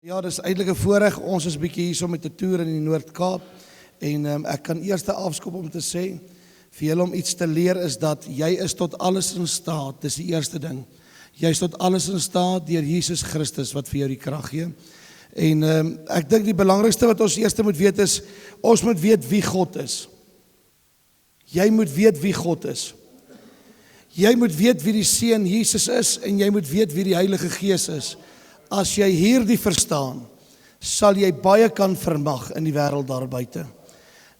Ja, dis eintlik 'n voorreg. Ons is bietjie hierso met 'n toer in die Noord-Kaap en ek kan eers afskop om te sê vir julle om iets te leer is dat jy is tot alles in staat. Dis die eerste ding. Jy is tot alles in staat deur Jesus Christus wat vir jou die krag gee. En ek dink die belangrikste wat ons eers moet weet is ons moet weet wie God is. Jy moet weet wie God is. Jy moet weet wie die Seun Jesus is en jy moet weet wie die Heilige Gees is. As jy hierdie verstaan, sal jy baie kan vermag in die wêreld daar buite.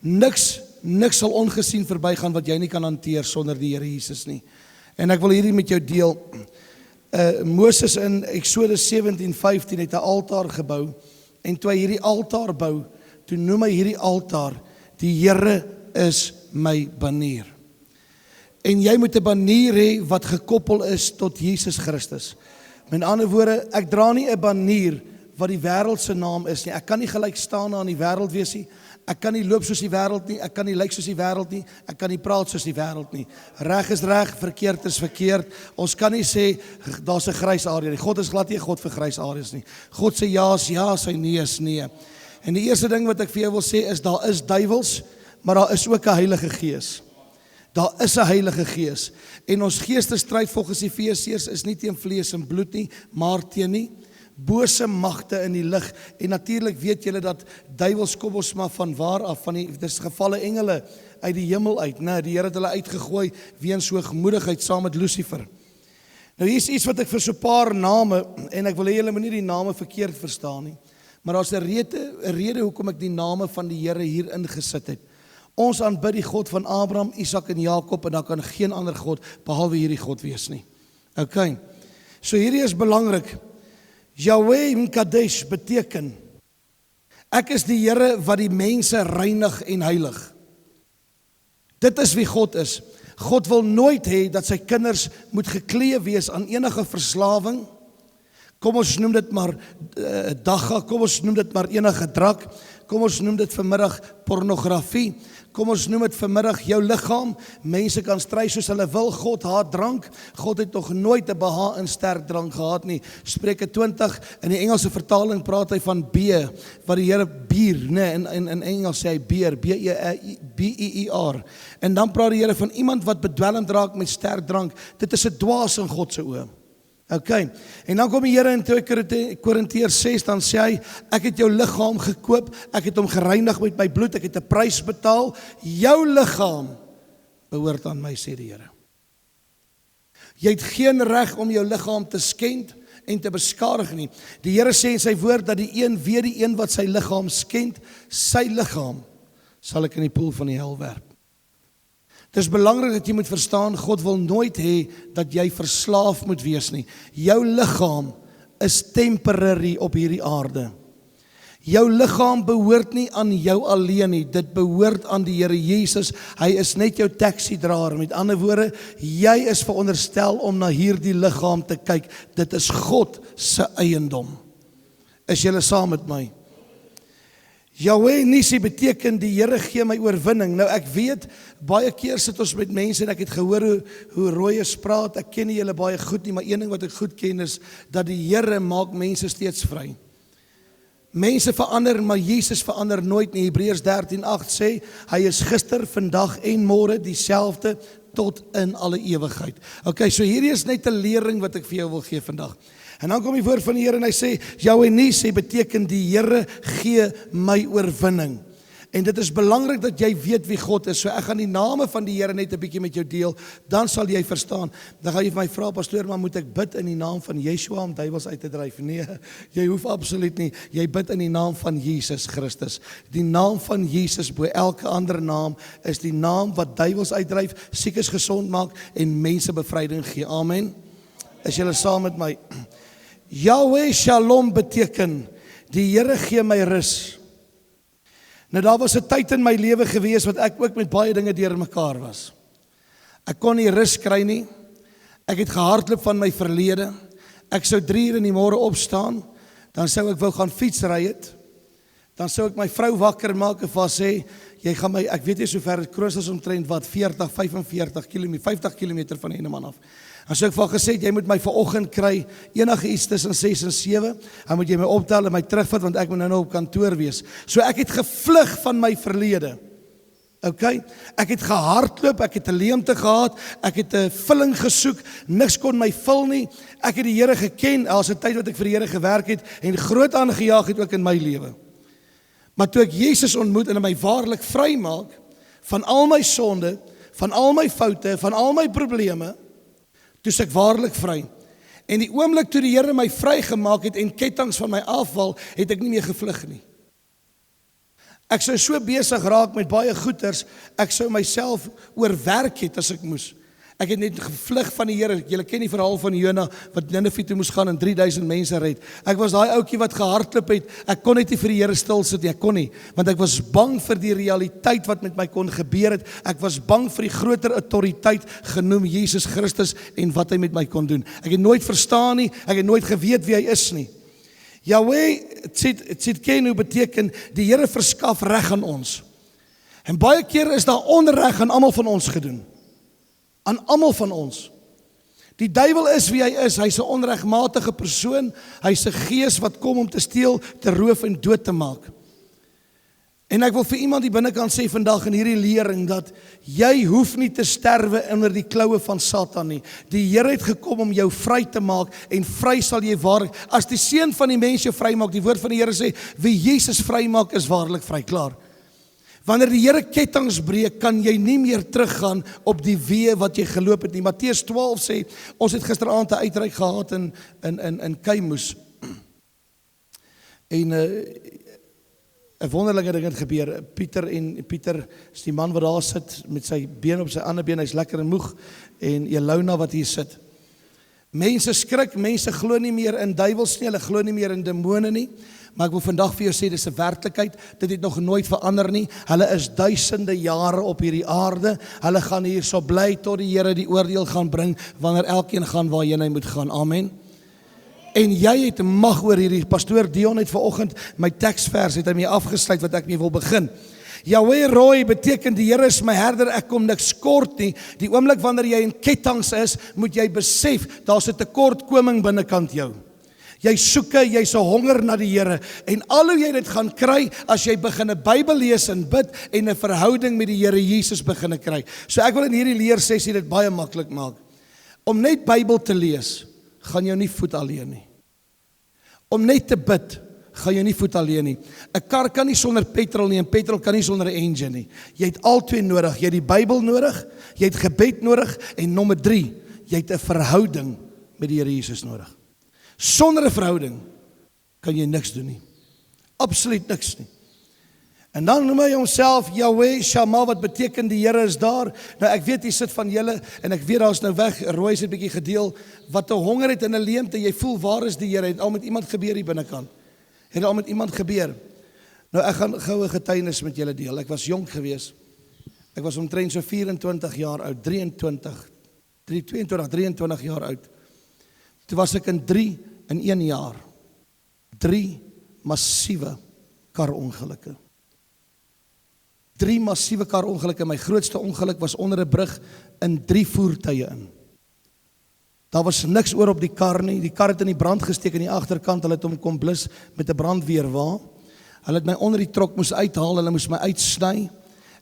Niks sal ongesien verbygaan wat jy nie kan hanteer sonder die Here Jesus nie. En ek wil hierdie met jou deel. Moses in Exodus 17:15 het 'n altaar gebou en toe hy hierdie altaar bou, toe noem hy hierdie altaar die Here is my banier. En jy moet 'n banier hê wat gekoppel is tot Jesus Christus. Met ander woorde, ek dra nie 'n banier wat die wêreld se naam is nie. Ek kan nie gelyk staan aan die wêreld wees nie. Ek kan nie loop soos die wêreld nie. Ek kan nie lyk soos die wêreld nie. Ek kan nie praat soos die wêreld nie. Reg is reg, verkeerd is verkeerd. Ons kan nie sê daar's 'n grys area nie. God is glad nie 'n God vir grys areas nie. God sê ja is ja, sy nee is nee. En die eerste ding wat ek vir jou wil sê is daar is duiwels, maar daar is ook 'n Heilige Gees. Daar is 'n Heilige Gees. En ons geestestryd volgens Efesiërs is nie teen vlees en bloed nie, maar teen nie bose magte in die lig. En natuurlik weet julle dat duiwels kom ons maar van waar af, dis gevalle engele uit die hemel uit, né? Die Here het hulle uitgegooi weens hoogmoedigheid saam met Lucifer. Nou hier is iets wat ek vir so 'n paar name, en ek wil hê julle moet nie die name verkeerd verstaan nie, maar daar's 'n rede hoekom ek die name van die Here hier ingesit het. Ons aanbid die God van Abraham, Isak en Jakob en daar kan geen ander God behalwe hierdie God wees nie. Okay. So hierdie is belangrik. Yahweh Mkadesh beteken ek is die Here wat die mense reinig en heilig. Dit is wie God is. God wil nooit hê dat sy kinders moet gekleef wees aan enige verslawing. Kom ons noem dit maar dagga, kom ons noem dit maar enige drank, kom ons noem dit vanmiddag pornografie, kom ons noem dit vanmiddag jou liggaam. Mense kan stry soos hulle wil, God haat drank. God het nog nooit 'n behaag in sterk drank gehad nie. Spreuke 20 in die Engelse vertaling praat hy van beer, wat die Here bier, né? In Engels sê hy beer, B-E-E-R. En dan praat die Here van iemand wat bedwelmd raak met sterk drank. Dit is 'n dwaas in God se oë. Okay. En dan kom die Here in 2 Korintiërs 6, dan sê hy, ek het jou liggaam gekoop, ek het hom gereinig met my bloed, ek het 'n prys betaal, jou liggaam behoort aan my, sê die Here. Jy het geen reg om jou liggaam te skend en te beskadig nie. Die Here sê in sy woord dat die een weet die een wat sy liggaam skend, sy liggaam sal ek in die poel van die hel werp. Het is belangrik dat jy moet verstaan, God wil nooit hê dat jy verslaaf moet wees nie. Jou liggaam is temporary op hierdie aarde. Jou liggaam behoort nie aan jou alleen nie, dit behoort aan die Here Jesus. Hy is net jou taxidraer. Met ander woorde, jy is veronderstel om na hierdie liggaam te kyk. Dit is God se eiendom. Is julle saam met my? Yahweh Nissi beteken die Here gee my oorwinning. Nou ek weet, baie keer sit ons met mense en ek het gehoor hoe rooies praat. Ek ken nie julle baie goed nie, maar een ding wat ek goed ken is dat die Here maak mense steeds vry. Mense verander, maar Jesus verander nooit nie. Hebreërs 13:8 sê, hy is gister, vandag en môre dieselfde tot in alle ewigheid. Okay, so hierdie is net 'n lering wat ek vir jou wil gee vandag. En dan kom die woord van die Here en hy sê, Yahweh Nissi beteken die Here gee my oorwinning. En dit is belangrik dat jy weet wie God is. So ek gaan die name van die Here net 'n bietjie met jou deel, dan sal jy verstaan. Dan gaan jy vir my vra, pastoor, maar moet ek bid in die naam van Yeshua om duiwels uit te dryf? Nee, jy hoef absoluut nie. Jy bid in die naam van Jesus Christus. Die naam van Jesus bo elke ander naam is die naam wat duiwels uitdryf, siekes gesond maak en mense bevryding gee. Amen. Is julle saam met my? Yahweh Shalom beteken, die Here gee my rus. Nou daar was 'n tyd in my lewe gewees wat ek ook met baie dinge deurmekaar was. Ek kon nie rus kry nie. Ek het gehardloop van my verlede. Ek sou 3 uur in die môre opstaan, dan sou ek wou gaan fietsry het. Dan sou ek my vrou wakker maak en vir haar sê, jy gaan my, ek weet nie so ver, Kroos is omtrent wat, 40, 45 km, 50 km van Henneman af. En so ek vir haar gesê, jy moet my vanoggend kry, enige iets tussen 6 en 7, dan moet jy my optel en my terugvat, want ek moet nou op kantoor wees. So ek het gevlug van my verlede. Okay? Ek het gehardloop, ek het 'n leemte gehad, ek het 'n vulling gesoek, niks kon my vul nie. Ek het die Here geken, as 'n tyd wat ek vir die Here gewerk het en groot aangejaag het ook in my lewe. Maar toe ek Jesus ontmoet en my waarlik vrymaak van al my sonde, van al my foute, van al my probleme, toe ek waarlik vry. En die oomblik toe die Here my vrygemaak het en kettinge van my afval, het ek nie meer gevlug nie. Ek sou so besig raak met baie goeders, ek sou myself oorwerk het as ek moes. Ek het net gevlug van die Here. Julle ken die verhaal van Jona wat Ninive toe moes gaan en 3000 mense red. Ek was daai ouetjie wat gehardloop het. Ek kon net nie vir die Here stil sit nie. Ek kon nie, want ek was bang vir die realiteit wat met my kon gebeur het. Ek was bang vir die groter autoriteit genoem Jesus Christus en wat hy met my kon doen. Ek het nooit verstaan nie, ek het nooit geweet wie hy is nie. Yahweh Tzidkenu beteken die Here verskaf reg aan ons. En baie keer is daar onreg aan almal van ons gedoen. Aan almal van ons. Die duiwel is wie hy is, hy's 'n onregmatige persoon, hy's 'n gees wat kom om te steel, te roof en dood te maak. En ek wil vir iemand die binnekant sê vandag in hierdie lering, dat jy hoef nie te sterwe onder die kloue van Satan nie. Die Here het gekom om jou vry te maak, en vry sal jy waarlik, as die Seun van die mens jou vry maak, die woord van die Here sê, wie Jesus vry maak is waarlik vry, klaar. Wanneer die Here kettinge breek, kan jy nie meer teruggaan op die weë wat jy geloop het nie. Matteus 12 sê, ons het gisteraand 'n uitreik gehad in Keimus. En 'n wonderlike ding het gebeur. Pieter is die man wat daar sit met sy been op sy ander been, hy's lekker en moeg, en Elona wat hier sit. Mense skrik, mense glo nie meer in duiwels nie, hulle glo nie meer in demone nie. Maar ek wil vandag vir jou sê, dis 'n werklikheid, dit het nog nooit verander nie. Hulle is duisende jare op hierdie aarde. Hulle gaan hier so bly tot die Here die oordeel gaan bring, wanneer elkeen gaan waarheen hy moet gaan. Amen. En jy het mag oor hierdie. Pastoor Dion het vanoggend my teksvers het hy mee afgesluit wat ek mee wil begin. Yahweh Roy beteken die Here is my herder, ek kom niks kort nie. Die oomblik wanneer jy in kettinge is, moet jy besef, daar's 'n tekortkoming binnekant jou. Jy soeke, jy's 'n honger na die Here, en al hoe jy dit gaan kry, as jy begin 'n Bybel lees en bid, en 'n verhouding met die Here Jesus begin kry. So ek wil in hierdie leersessie dit baie maklik maak. Om net Bybel te lees, gaan jou nie voet alleen nie. Om net te bid, gaan jy nie voet alleen nie. 'n Kar kan nie sonder petrol nie, en petrol kan nie sonder 'n engine nie. Jy het albei nodig. Jy het die Bybel nodig, jy het gebed nodig, en nommer 3, jy het 'n verhouding met die Here Jesus nodig. Sonder 'n verhouding kan jy niks doen nie. Absoluut niks nie. En dan noem hy homself Yahweh Shammah, wat beteken die Here is daar. Nou ek weet jy sit van julle, en ek weet daar's nou weg, Roy het 'n bietjie gedeel, wat 'n honger het en 'n leemte, jy voel waar is die Here, het al met iemand gebeur hier binnekant. Het al met iemand gebeur. Nou ek gaan gou 'n getuienis met julle deel. Ek was jonk geweest. Ek was omtrent so 24 jaar oud, 23 jaar oud. Toe was ek in 1 jaar. 3 massiewe karongelukke. 3 massiewe karongelukke. My grootste ongeluk was onder 'n brug in 3 voertuie in. Daar was niks oor op die kar nie. Die kar het in die brand gesteek aan die agterkant. Hulle het hom kom blus met 'n brandweerwa. Hulle het my onder die trok moes uithaal. Hulle moes my uitsny.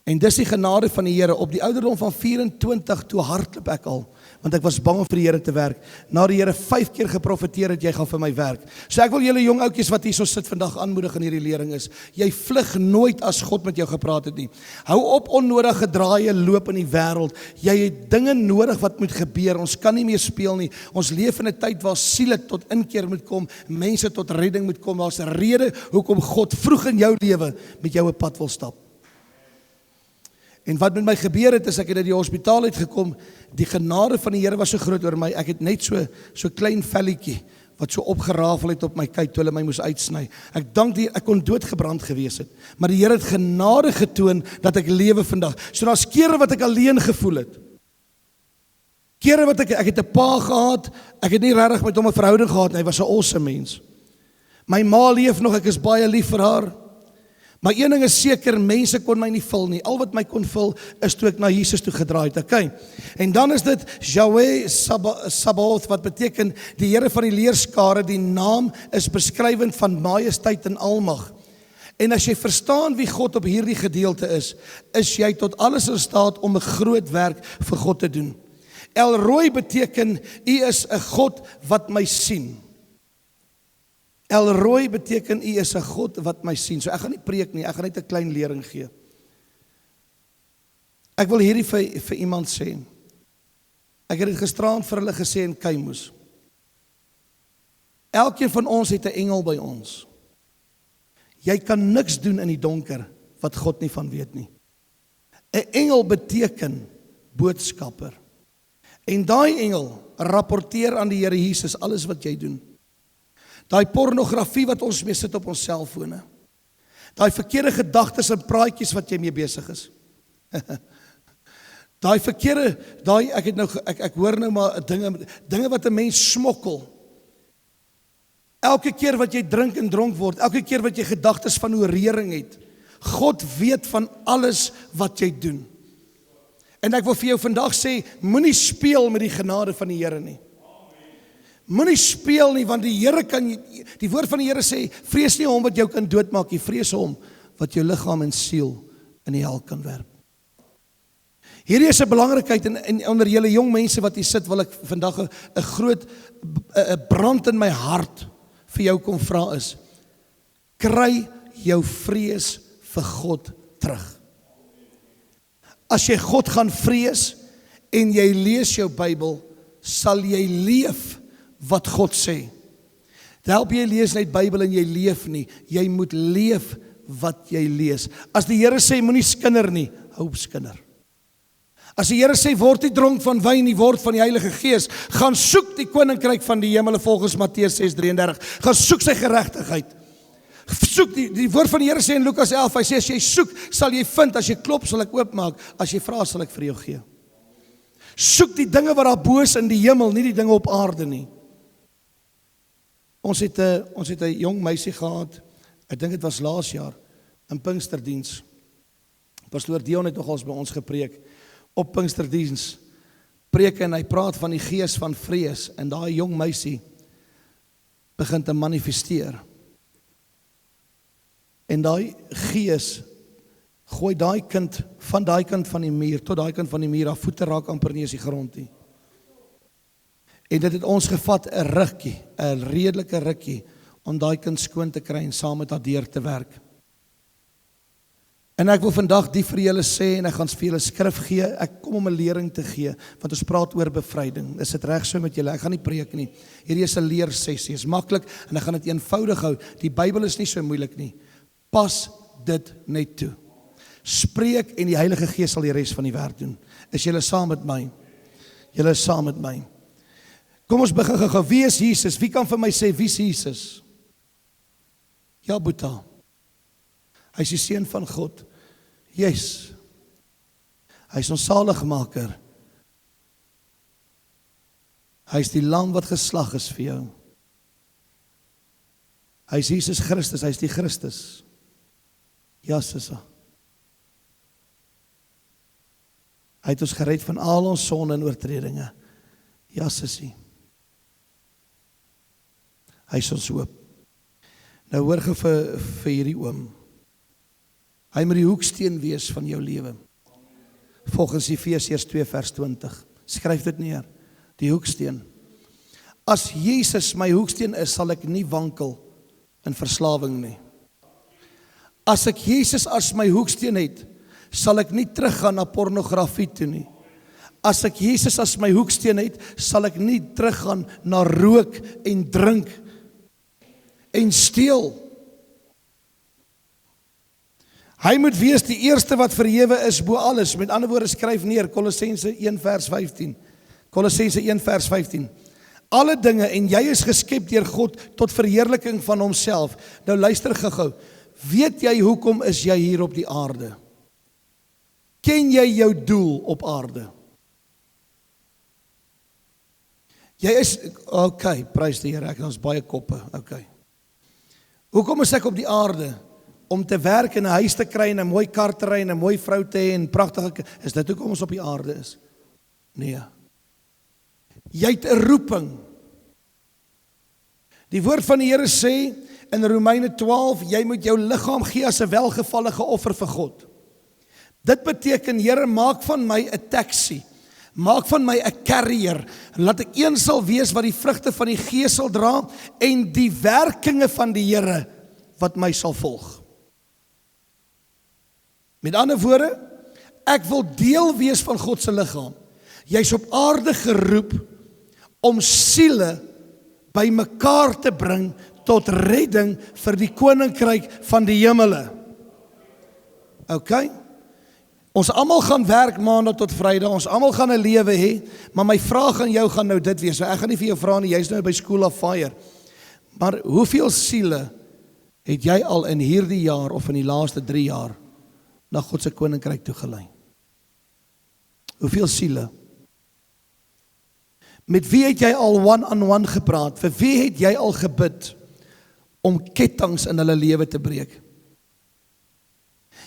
En dis die genade van die Here. Op die ouderdom van 24 toe hardloop ek al, want ek was bang om vir die Here te werk. Na die Here 5 keer geprofeteer het, jy gaan vir my werk. So ek wil julle jong ouetjies wat hier so sit vandag aanmoedig in hierdie lering is, jy vlug nooit as God met jou gepraat het nie. Hou op onnodige draaie loop in die wêreld. Jy het dinge nodig wat moet gebeur. Ons kan nie meer speel nie. Ons leef in 'n tyd waar siele tot inkeer moet kom, mense tot redding moet kom. Daar's 'n rede hoekom God vroeg in jou lewe met jou 'n pad wil stap. En wat met my gebeur het, is ek het uit die hospitaal uitgekom, die genade van die Here was so groot oor my, ek het net so klein velletjie, wat so opgerafel het op my kuit, toe hulle my moes uitsny. Ek dank die, ek kon doodgebrand gewees het, maar die Here het genade getoon, dat ek lewe vandag. So daar's kere wat ek alleen gevoel het. Kere wat ek het 'n pa gehad, ek het nie regtig met hom 'n verhouding gehad, hy was 'n awesome mens. My ma leef nog, ek is baie lief vir haar. Maar een ding is seker, mense kon my nie vul nie. Al wat my kon vul is toe ek na Jesus toe gedraai het. Okay. En dan is dit Yahweh Sabaoth, wat beteken die Here van die leerskare. Die naam is beskrywend van majesteit en almag. En as jy verstaan wie God op hierdie gedeelte is jy tot alles in staat om 'n groot werk vir God te doen. El Roi beteken, U is 'n God wat my sien. El Roi beteken, U is 'n God wat my sien. So ek gaan nie preek nie, ek gaan net 'n klein lering gee. Ek wil hierdie vir iemand sê. Ek het dit gisteraan vir hulle gesê in Keimus. Elkeen van ons het 'n engel by ons. Jy kan niks doen in die donker wat God nie van weet nie. 'n Engel beteken boodskapper. En daai engel rapporteer aan die Here Jesus alles wat jy doen. Daai pornografie wat ons mee sit op ons selfone. Daai verkeerde gedagtes en praatjies wat jy mee besig is. Ek hoor nou maar dinge wat 'n mens smokkel. Elke keer wat jy drink en dronk word, elke keer wat jy gedagtes van orering het, God weet van alles wat jy doen. En ek wil vir jou vandag sê, moenie speel met die genade van die Here nie. Moenie speel nie, want die woord van die Here sê, vrees nie hom wat jou kan doodmaak nie, vrees hom wat jou liggaam en siel in die hel kan werp. Hierdie is 'n belangrikheid en onder julle jong mense wat hier sit, wil ek vandag 'n groot brand in my hart vir jou kom vra is, kry jou vrees vir God terug. As jy God gaan vrees en jy lees jou Bybel, sal jy leef wat God sê. Dit help jy lees net Bybel en jy leef nie, jy moet leef wat jy lees. As die Here sê moenie skinder nie, hou op skinder. As die Here sê word nie dronk van wyn nie, word van die Heilige Gees, gaan soek die koninkryk van die hemele volgens Matteus 6:33. Gaan soek sy geregtigheid. Soek die woord van die Here sê in Lukas 11, hy sê as jy soek, sal jy vind, as jy klop, sal ek oopmaak, as jy vra, sal ek vir jou gee. Soek die dinge wat daar bo is in die hemel, nie die dinge op aarde nie. Ons het 'n jong meisie gehad, ek dink dit was laas jaar, in Pinksterdiens. Pastoor Dion het nogals by ons gepreek, op Pinksterdiens, preek en hy praat van die gees van vrees, en daai jong meisie begin te manifesteer. En daai gees gooi daai kind van daai kant van die muur tot daai kant van die muur, haar voete raak amper nie eens die grond nie. En dit het ons gevat 'n rukkie, 'n redelike rukkie, om daai kind skoon te kry en saam met haar deur te werk. En ek wil vandag die vir julle sê, en ek gaan vir julle skrif gee, ek kom om 'n lering te gee, want ons praat oor bevryding. Is dit reg so met julle? Ek gaan nie preek nie. Hierdie is 'n leersessie, is maklik, en ek gaan dit eenvoudig hou. Die Bybel is nie so moeilik nie. Pas dit net toe. Spreek en die Heilige Gees sal die res van die werk doen. Is julle saam met my? Julle is saam met my. Kom ons begin gou. Wie is Jesus? Wie kan vir my sê, wie is Jesus? Ja, Boeta. Hy is die seun van God. Yes. Hy is ons saligmaker. Hy is die lam wat geslag is vir jou. Hy is Jesus Christus, hy is die Christus. Ja, sissa. Hy het ons gered van al ons sonde en oortredinge. Ja, sissie. Hy is ons hoop. Nou hoor ge vir hierdie oom. Hy moet die hoeksteen wees van jou lewe. Volgens Efesiërs 2 vers 20. Skryf dit neer. Die hoeksteen. As Jesus my hoeksteen is, sal ek nie wankel in verslawing nie. As ek Jesus as my hoeksteen het, sal ek nie teruggaan na pornografie toe nie. As ek Jesus as my hoeksteen het, sal ek nie teruggaan na rook en drink en steel. Hy moet wees die eerste wat verhewe is bo alles. Met ander woorde, skryf neer Kolossense 1 vers 15. Kolossense 1 vers 15. Alle dinge en jy is geskep deur God tot verheerliking van homself. Nou luister gou-gou. Weet jy hoekom is jy hier op die aarde? Ken jy jou doel op aarde? Jy is, okay, prys die Here, ek het ons baie koppe, okay. Hoekom is ek op die aarde? om te werk en 'n huis te kry en 'n mooi kar te ry en 'n mooi vrou te hê en pragtige, is dit hoekom ons op die aarde is? Nee. Jy het 'n roeping. Die woord van die Here sê in Romeine 12, jy moet jou liggaam gee as 'n welgevallige offer vir God. Dit beteken, Here, maak van my 'n taxi. Maak van my 'n carrier. En laat ek een sal wees wat die vrugte van die Gees sal dra en die werkinge van die Here wat my sal volg. Met ander woorde, ek wil deel wees van God se liggaam. Jy's op aarde geroep om siele bymekaar te bring tot redding vir die koninkryk van die hemele. OK? Ons almal gaan werk maandag tot Vrydag, ons almal gaan 'n lewe hê, maar my vraag aan jou gaan nou dit wees. So ek gaan nie vir jou vra nie, jy's nou by School of Fire. Maar hoeveel siele het jy al in hierdie jaar of in die laaste 3 jaar na God se koninkryk toe gelei? Hoeveel siele? Met wie het jy al one-on-one gepraat? Vir wie het jy al gebid om kettinge in hulle lewe te breek?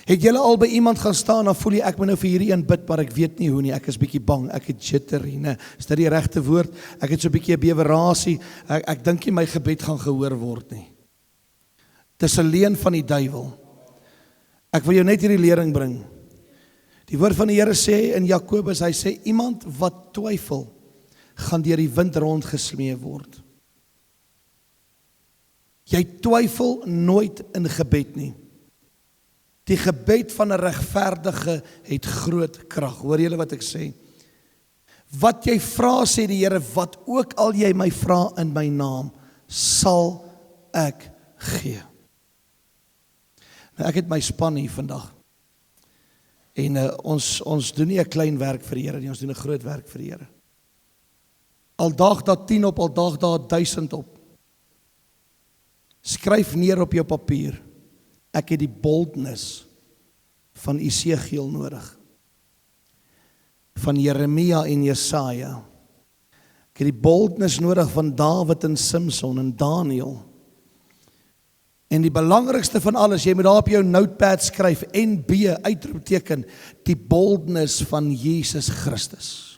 Het julle al by iemand gaan staan en voel jy ek moet nou vir hierdie een bid, maar ek weet nie hoe nie, ek is bietjie bang, ek het jittery, nee, is dit die regte woord? Ek het so 'n bietjie 'n bewerasie, ek dink nie my gebed gaan gehoor word nie. Dis 'n leuen van die duiwel. Ek wil jou net hierdie lering bring. Die woord van die Here sê in Jakobus, hy sê iemand wat twyfel, gaan deur die wind rondgesmee word. Jy twyfel nooit in gebed nie. Die gebed van 'n regverdige het groot krag. Hoor julle wat ek sê? Wat jy vra, sê die Here, wat ook al jy my vra in my naam, sal ek gee. Nou ek het my span hier vandag. En ons doen nie 'n klein werk vir die Here nie, ons doen 'n groot werk vir die Here. Al daag daar 10 op, al daag daar 1000 op. Skryf neer op jou papier. Ek het die boldness van Esegiel nodig. Van Jeremia en Jesaja. Ek het die boldness nodig van Dawid en Samson en Daniel. En die belangrikste van alles, jy moet daar op jou notepad skryf, NB, uitroepteken, die boldness van Jesus Christus.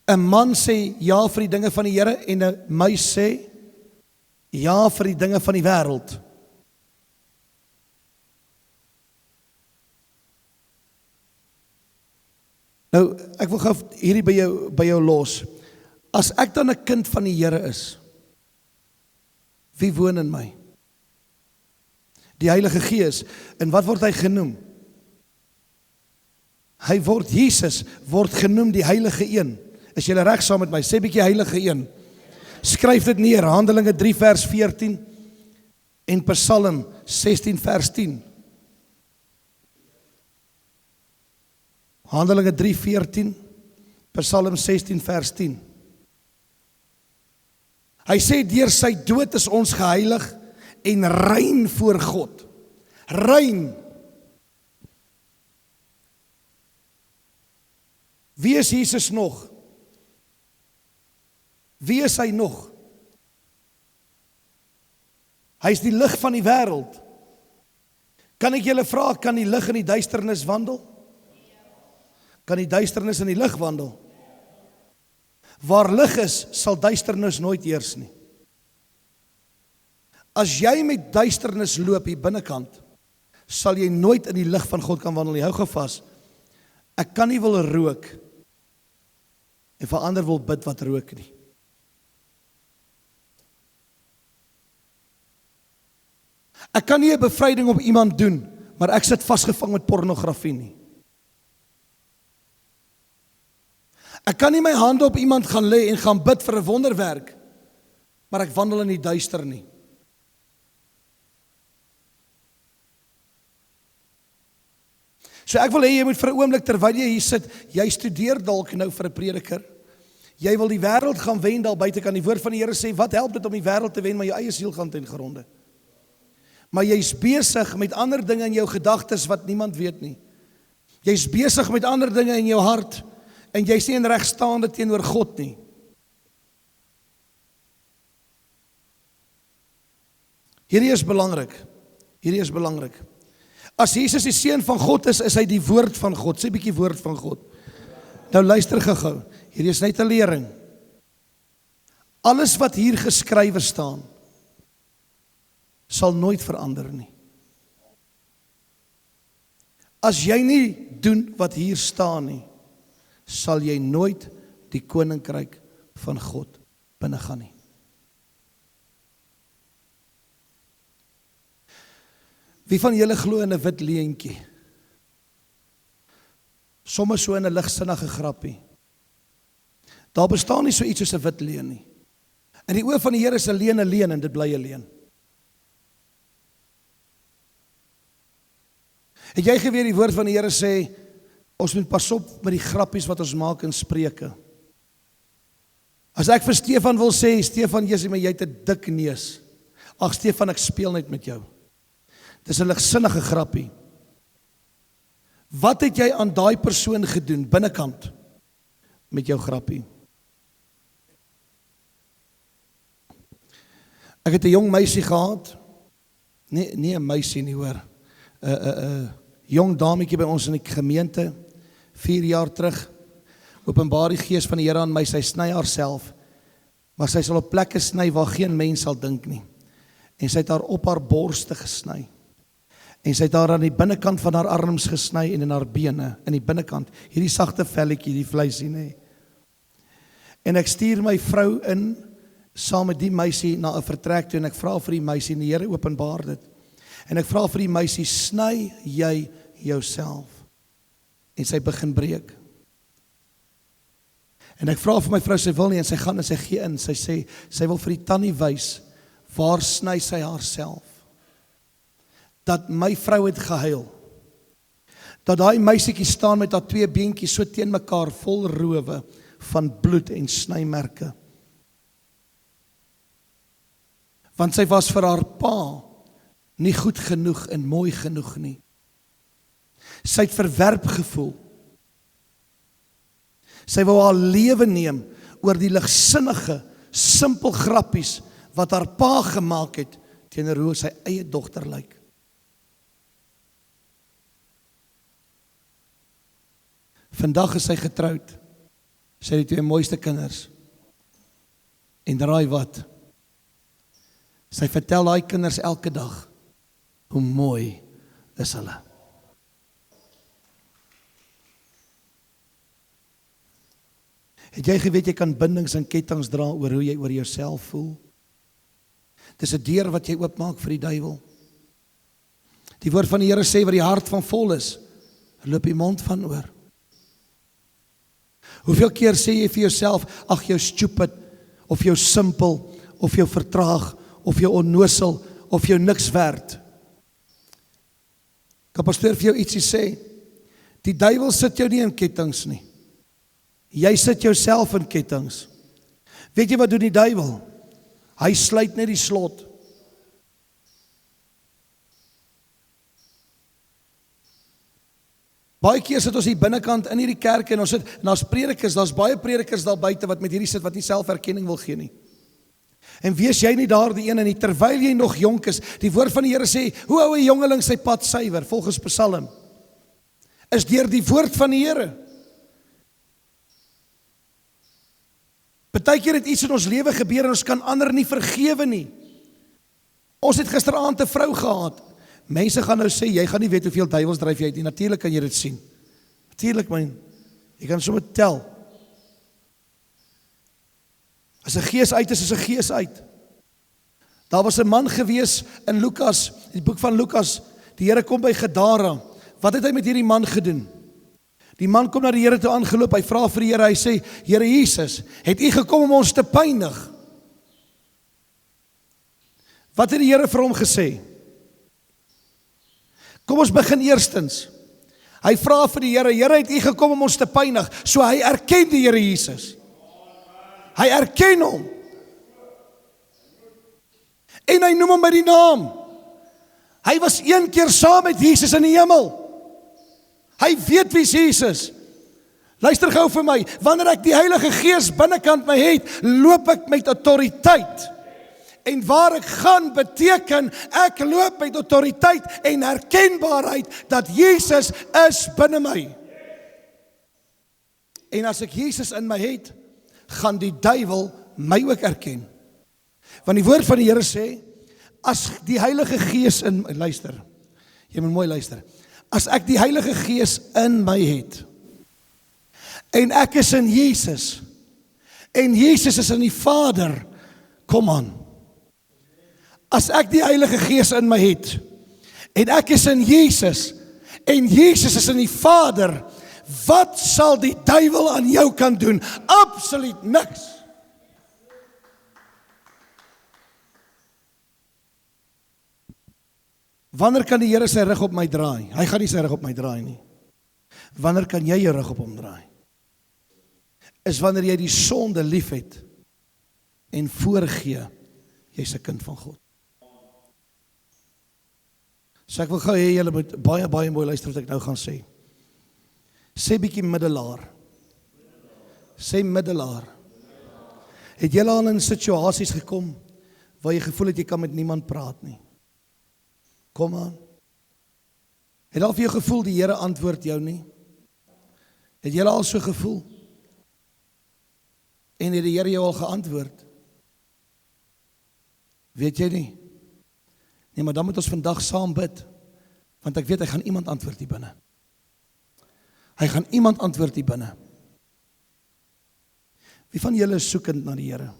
'n man sê ja vir die dinge van die Here en 'n muis sê ja vir die dinge van die wêreld. Nou, ek wil gou hierdie by jou los. As ek dan 'n kind van die Here is, wie woon in my? Die Heilige Gees. En wat word hy genoem? Jesus word genoem die Heilige Een. Is julle reg saam met my? Sê bietjie Heilige Een. Skryf dit neer, Handelinge 3 vers 14 en Psalm 16 vers 10. Handelinge 3:14, Psalm 16 vers 10. Hy sê deur sy dood is ons geheilig en rein voor God. Rein. Wie is Jesus nog? Wie is hy nog? Hy is die lig van die wêreld. Kan ek julle vra, kan die lig in die duisternis wandel? Kan die duisternis in die lig wandel? Waar lig is, sal duisternis nooit heers nie. As jy met duisternis loop hier binnekant, sal jy nooit in die lig van God kan wandel nie. Hou gou vas. Ek kan nie wil rook en vir ander wil bid wat rook nie. Ek kan nie 'n bevryding op iemand doen, maar ek sit vasgevang met pornografie nie. Ek kan nie my hande op iemand gaan lê en gaan bid vir 'n wonderwerk, maar ek wandel in die duister nie. So ek wil hê jy moet vir 'n oomblik terwyl jy hier sit, jy studeer dalk nou vir 'n prediker. Jy wil die wêreld gaan wen daar buite kan. Die woord van die Here sê, wat help dit om die wêreld te wen, maar jou eie siel gaan ten gronde? Maar jy's besig met ander dinge in jou gedagtes wat niemand weet nie. Jy's besig met ander dinge in jou hart en jy's nie in regstaande teenoor God nie. Hierdie is belangrik. Hierdie is belangrik. As Jesus die seun van God is hy die woord van God. Sê 'n bietjie woord van God. Nou luister gou. Hierdie is net 'n lering. Alles wat hier geskrywe staan, sal nooit verander nie. As jy nie doen wat hier staan nie, sal jy nooit die koninkryk van God binnegaan nie. Wie van julle glo in 'n wit leentjie? Soms so in 'n ligsinnige grappie. Daar bestaan nie so iets soos 'n wit leuen nie. In die oë van die Here is 'n leuen en dit bly 'n leuen. Het jy geweet die woord van die Here sê, ons moet pas op met die grappies wat ons maak in Spreuke. As ek vir Stefan wil sê, Stefan, jy het 'n dik neus. Ag Stefan, ek speel net met jou. Dis 'n ligsinnige grappie. Wat het jy aan daai persoon gedoen binnekant met jou grappie? Ek het 'n jong meisie gehad. Nee 'n meisie nie hoor. 'n Jong dametjie by ons in die gemeente 4 jaar terug. Openbaar die Gees van die Here aan my, sy sny haarself. Maar sy sal op plekke sny waar geen mens sal dink nie. En sy het haar op haar borste gesny. En sy het haar aan die binnekant van haar arms gesny en in haar bene, in die binnekant, hierdie sagte velletjie, die vleisie nê. En ek stuur my vrou in saam met die meisie na 'n vertrek toe en ek vra vir die meisie en die Here openbaar dit. En ek vra vir die meisie, sny jy jouself? En sy begin breek. En ek vra vir my vrou, sy wil nie en sy gaan en sy gee in. Sy sê sy wil vir die tannie wys waar sny sy haarself. Dat my vrou het gehuil. Dat daai meisietjie staan met haar 2 beentjies so teen mekaar vol rowe van bloed en snymerke. Want sy was vir haar pa nie goed genoeg en mooi genoeg nie. Sy het verwerp gevoel. Sy wou haar lewe neem oor die ligsinnige, simpel grappies wat haar pa gemaak het teenoor hoe sy eie dogter lyk. Vandag is sy getroud. Sy het die 2 mooiste kinders. En raai wat? Sy vertel daai kinders elke dag hoe mooi is hulle. Het jy geweet jy kan bindings en kettinge dra oor hoe jy oor jouself voel? Dis 'n deur wat jy oopmaak vir die duiwel. Die woord van die Here sê wat die hart van vol is, loop die mond van oor. Hoeveel keer sê jy vir jouself, ag jou stupid, of jou simpel, of jou vertraag, of jou onnosel, of jou niks werd. Kan pastoor vir jou ietsie sê? Die duiwel sit jou nie in kettinge nie. Jy sit jouself in kettinge. Weet jy wat doen die duiwel? Hy sluit net die slot. Baie keer sit ons hier binnekant in hierdie kerk en ons sit, en daar's baie predikers daar buite wat met hierdie sit wat nie selferkenning wil gee nie. En wees jy nie daar die ene nie, terwyl jy nog jonk is, die woord van die Here sê, hoe hou 'n jongeling sy pad suiwer, volgens Psalm, is deur die woord van die Here. Partykeer het iets in ons lewe gebeur en ons kan ander nie vergewe nie. Ons het gisteraand 'n vrou gehad. Mense gaan nou sê, jy gaan nie weet hoeveel duiwels dryf jy uit nie. Natuurlik kan jy dit sien. Natuurlik man, jy kan sommer tel. As 'n gees uit is 'n gees uit. Daar was 'n man gewees in Lukas, die boek van Lukas. Die Here kom by Gadara. Wat het hy met hierdie man gedoen? Die man kom na die Here toe aangeloop. Hy vra vir die Here, hy sê, Here Jesus, het U gekom om ons te pynig? Wat het die Here vir hom gesê? Kom ons begin eerstens. Hy vra vir die Here, Here, het U gekom om ons te pynig? So hy erken die Here Jesus. Hy erken hom. En hy noem hom by die naam. Hy was een keer saam met Jesus in die hemel. Hy weet wie is Jesus. Luister gou vir my, wanneer ek die Heilige Gees binnekant my het, loop ek met autoriteit. En waar ek gaan beteken, ek loop met autoriteit en herkenbaarheid dat Jesus is binne my. En as ek Jesus in my het, gaan die duiwel my ook erken. Want die woord van die Here sê, as die Heilige Gees in my, luister, jy moet mooi luister, as ek die Heilige Gees in my het, en ek is in Jesus, en Jesus is in die Vader, kom aan. As ek die Heilige Gees in my het, en ek is in Jesus, en Jesus is in die Vader, wat sal die duiwel aan jou kan doen? Absoluut niks. Wanneer kan die Here sy rug op my draai? Hy gaan nie sy rug op my draai nie. Wanneer kan jy jou rug op hom draai? Is wanneer jy die sonde liefhet en voorgee, jy's 'n kind van God. So ek wil gou hê julle moet baie mooi luister wat ek nou gaan sê. Sê bietjie middelaar. Sê middelaar. Het jy al in situasies gekom waar jy gevoel het jy kan met niemand praat nie? Kom aan. Het al vir jou gevoel die Here antwoord jou nie? Het jy al so gevoel? En het die Here jou al geantwoord? Weet jy nie? Nee, maar dan moet ons vandag saam bid, want ek weet hy gaan iemand antwoord hier binne. Hy gaan iemand antwoord hier binne. Wie van julle is soekend na die Here?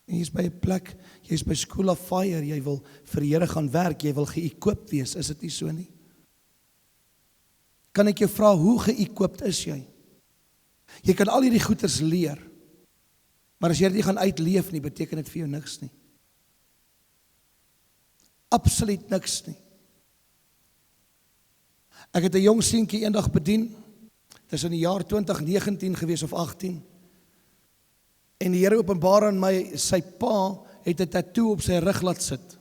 En jy is by 'n plek, jy is by School of Fire, jy wil vir die Here gaan werk, jy wil ge-equipped wees, is dit nie so nie? Kan ek jou vra, hoe ge-equipped is jy? Jy kan al hierdie goeders leer, maar as jy dit nie gaan uitleef nie, beteken dit vir jou niks nie. Absoluut niks nie. Ek het 'n jong seentjie eendag bedien, dit is in die jaar 2019 gewees of 18, en die Here openbaar aan my, sy pa het 'n tattoo op sy rug laat sit.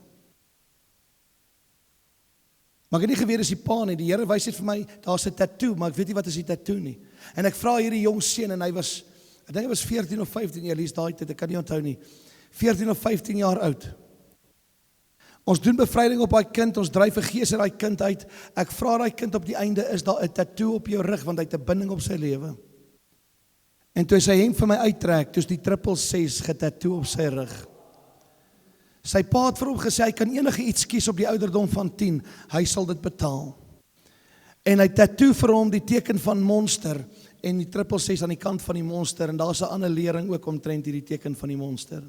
Maar ek het nie geweet dis die pa nie, die Here wys net vir my, daar's 'n tattoo, maar ek weet nie wat is die tattoo nie. En ek vra hierdie jong seun, en hy was, ek dink hy was 14 of 15, jy lees daai tyd, ek kan nie onthou nie, 14 of 15 jaar oud. Ons doen bevryding op daai kind, ons dryf 'n gees uit daai kind uit. Ek vra daai kind op die einde, is daar 'n tattoo op jou rug, want hy het 'n binding op sy lewe. En toe sy hemp vir my uittrek, toe's die 666 getattoo op sy rug. Sy pa het vir hom gesê, hy kan enige iets kies op die ouderdom van 10, hy sal dit betaal. En hy tattoo vir hom die teken van monster, en die 666 aan die kant van die monster, en daar's 'n ander lering ook omtrent hierdie teken van die monster.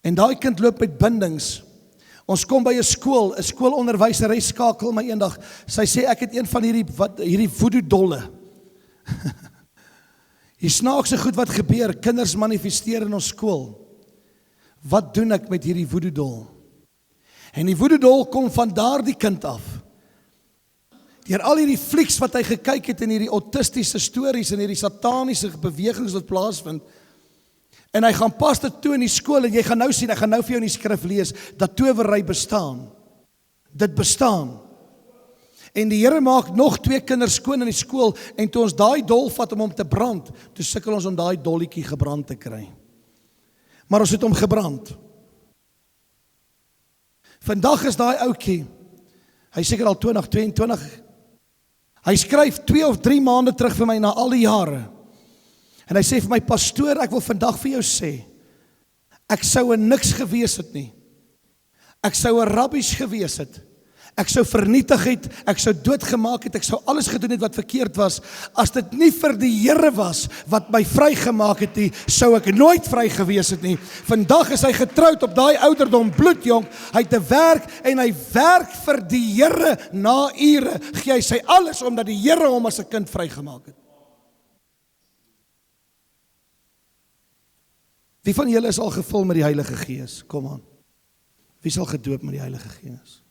En daai kind loop met bindings. Ons kom by 'n skoolonderwyseres skakel my eendag. Sy sê ek het een van hierdie voodoo dolle. Die snaakse goed wat gebeur, kinders manifesteer in ons skool. Wat doen ek met hierdie voodoo dol? En die voodoo dol kom van daardie kind af. Deur al hierdie flieks wat hy gekyk het en hierdie autistiese stories en hierdie sataniese bewegings wat plaasvind. En hy gaan pas dit toe in die skool, en jy gaan nou sien, ek gaan nou vir jou in die skrif lees, dat towery bestaan. Dit bestaan. En die Here maak nog 2 kinders skoon in die skool, en toe ons daai dol vat om hom te brand, toe sukkel ons om daai dolletjie gebrand te kry. Maar ons het hom gebrand. Vandag is daai ouetjie, hy seker al 20, 22, hy skryf 2 of 3 maande terug vir my na al die jare. En hy sê vir my, pastoor, ek wil vandag vir jou sê, ek sou 'n niks gewees het nie. Ek sou 'n rubbish gewees het. Ek sou vernietig het, ek sou doodgemaak het, ek sou alles gedoen het wat verkeerd was. As dit nie vir die Here was wat my vrygemaak het nie, sou ek nooit vry gewees het nie. Vandag is hy getroud op daai ouderdom, bloedjonk. Hy het 'n werk en hy werk vir die Here na ure. Gee hy sy alles omdat die Here hom as 'n kind vrygemaak het. Wie van julle is al gevul met die Heilige Gees? Kom aan. Wie is al gedoop met die Heilige Gees?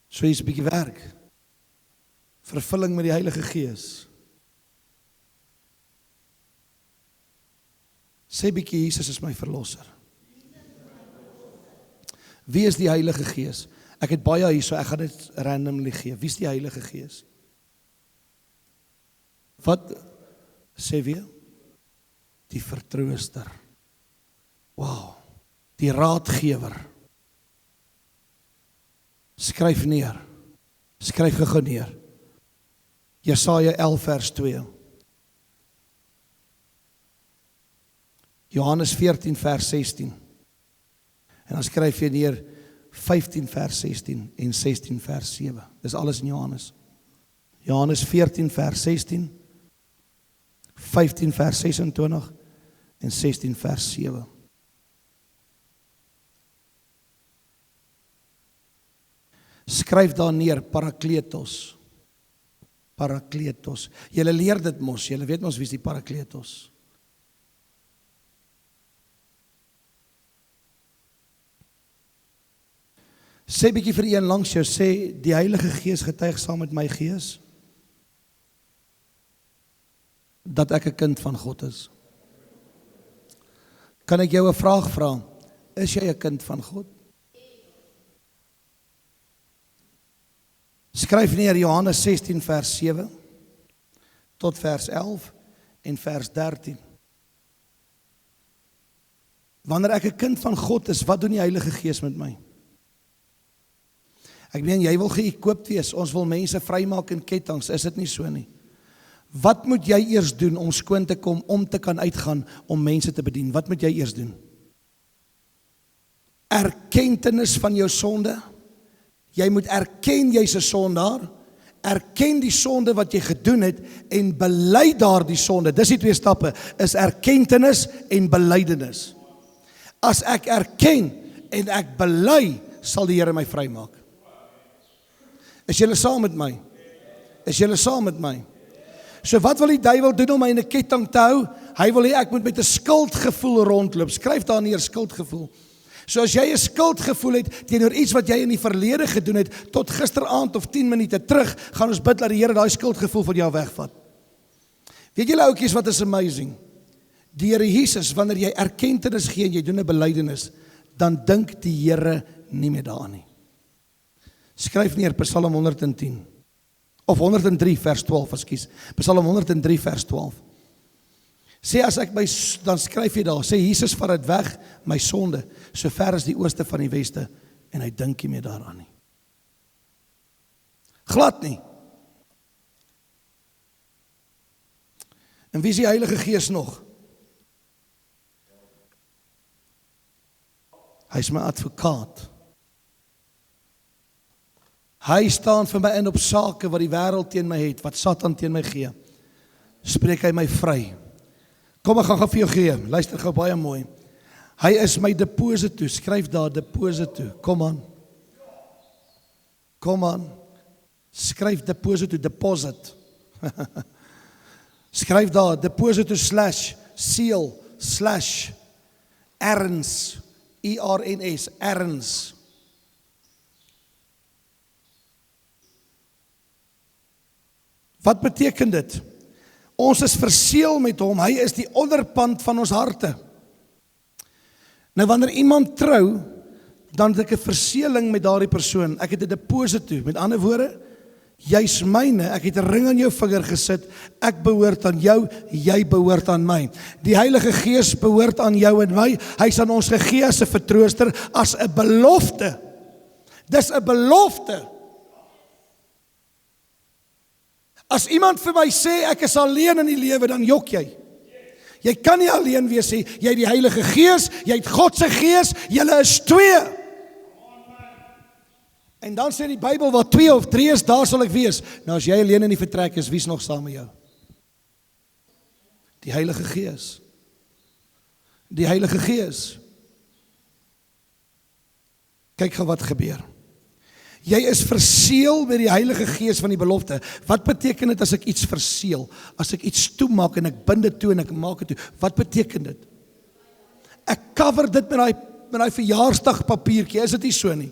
So hier's 'n bietjie werk. Vervulling met die Heilige Gees. Sê bietjie, Jesus is my verlosser. Wie is die Heilige Gees? Ek het baie hier, so ek gaan dit randomly gee. Wie is die Heilige Gees? Wat sê wie? Die vertrooster. Wow, die raadgewer. Skryf neer. Skryf gou neer. Jesaja 11 vers 2. Johannes 14 vers 16. En dan skryf jy neer 15 vers 16 en 16 vers 7. Dis alles in Johannes. Johannes 14 vers 16, 15 vers 26 en 16 vers 7. Skryf daar neer, Parakletos. Parakletos. Julle leer dit mos, julle weet mos wie is die Parakletos. Sê bietjie vir een langs jou, sê die Heilige Gees getuig saam met my gees dat ek 'n kind van God is. Kan ek jou 'n vraag vra? Is jy 'n kind van God? Skryf neer Johannes 16 vers 7 tot vers 11 en vers 13. Wanneer ek 'n kind van God is, wat doen die Heilige Gees met my? Ek meen, jy wil geëquipt wees, ons wil mense vrymaak in kettinge, is dit nie so nie? Wat moet jy eers doen om skoon te kom, om te kan uitgaan, om mense te bedien? Wat moet jy eers doen? Erkentenis van jou sonde. Jy moet erken jy's 'n sondaar, erken die sonde wat jy gedoen het en bely daardie sonde. Dis die 2 stappe, is erkentenis en belydenis. As ek erken en ek bely, sal die Here my vrymaak. Is julle saam met my? Is julle saam met my? So wat wil die duiwel doen om my in 'n ketting te hou? Hy wil hê ek moet met 'n skuldgevoel rondloop. Skryf daar neer, skuldgevoel. So as jy 'n skuldgevoel het teenoor iets wat jy in die verlede gedoen het, tot gisteraand of 10 minute terug, gaan ons bid dat die Here daai skuldgevoel van jou wegvat. Weet julle ouetjies wat is amazing? Die Here Jesus, wanneer jy erkentenis gee en jy doen 'n belydenis, dan dink die Here nie meer daaraan nie. Skryf neer Psalm 110 of 103 vers 12, ekskuus. Psalm 103 vers 12. Sê as ek dan skryf jy daar, sê Jesus vat dit weg, my sonde, so ver as die ooste van die weste, en hy dink nie meer daaraan nie. Glad nie. En wie is die Heilige Gees nog? Hy is my advokaat. Hy staan vir my in op sake wat die wêreld teen my het, wat Satan teen my gee. Spreek hy my vry. Kom ek gaan vir jou gee, luister gou baie mooi. Hy is my deposito, skryf daar deposito, kom aan. Kom aan, skryf deposito, deposit. Skryf daar deposito /seal /erns, ERNS, erns. Wat beteken dit? Ons is verseël met hom, hy is die onderpand van ons harte. Nou wanneer iemand trou, dan het ek 'n verseëling met daardie persoon. Ek het 'n deposito, met ander woorde, jy's myne, ek het 'n ring aan jou vinger gesit, ek behoort aan jou, jy behoort aan my. Die Heilige Gees behoort aan jou en my, hy is aan ons gegee as 'n vertrooster, as 'n belofte. Dis 'n belofte. As iemand vir my sê, ek is alleen in die lewe, dan jok jy. Jy kan nie alleen wees nie, jy het die Heilige Gees, jy het God se Gees, julle is 2. En dan sê die Bybel, waar 2 of 3 is, daar sal ek wees. Nou as jy alleen in die vertrek is, wie is nog saam met jou? Die Heilige Gees. Die Heilige Gees. Kyk gou wat gebeur. Jy is verseël met die Heilige Gees van die belofte. Wat beteken dit as ek iets verseël? As ek iets toemaak en ek bind dit toe en ek maak dit toe. Wat beteken dit? Ek cover dit met daai verjaarsdagpapiertjie, is dit nie so nie?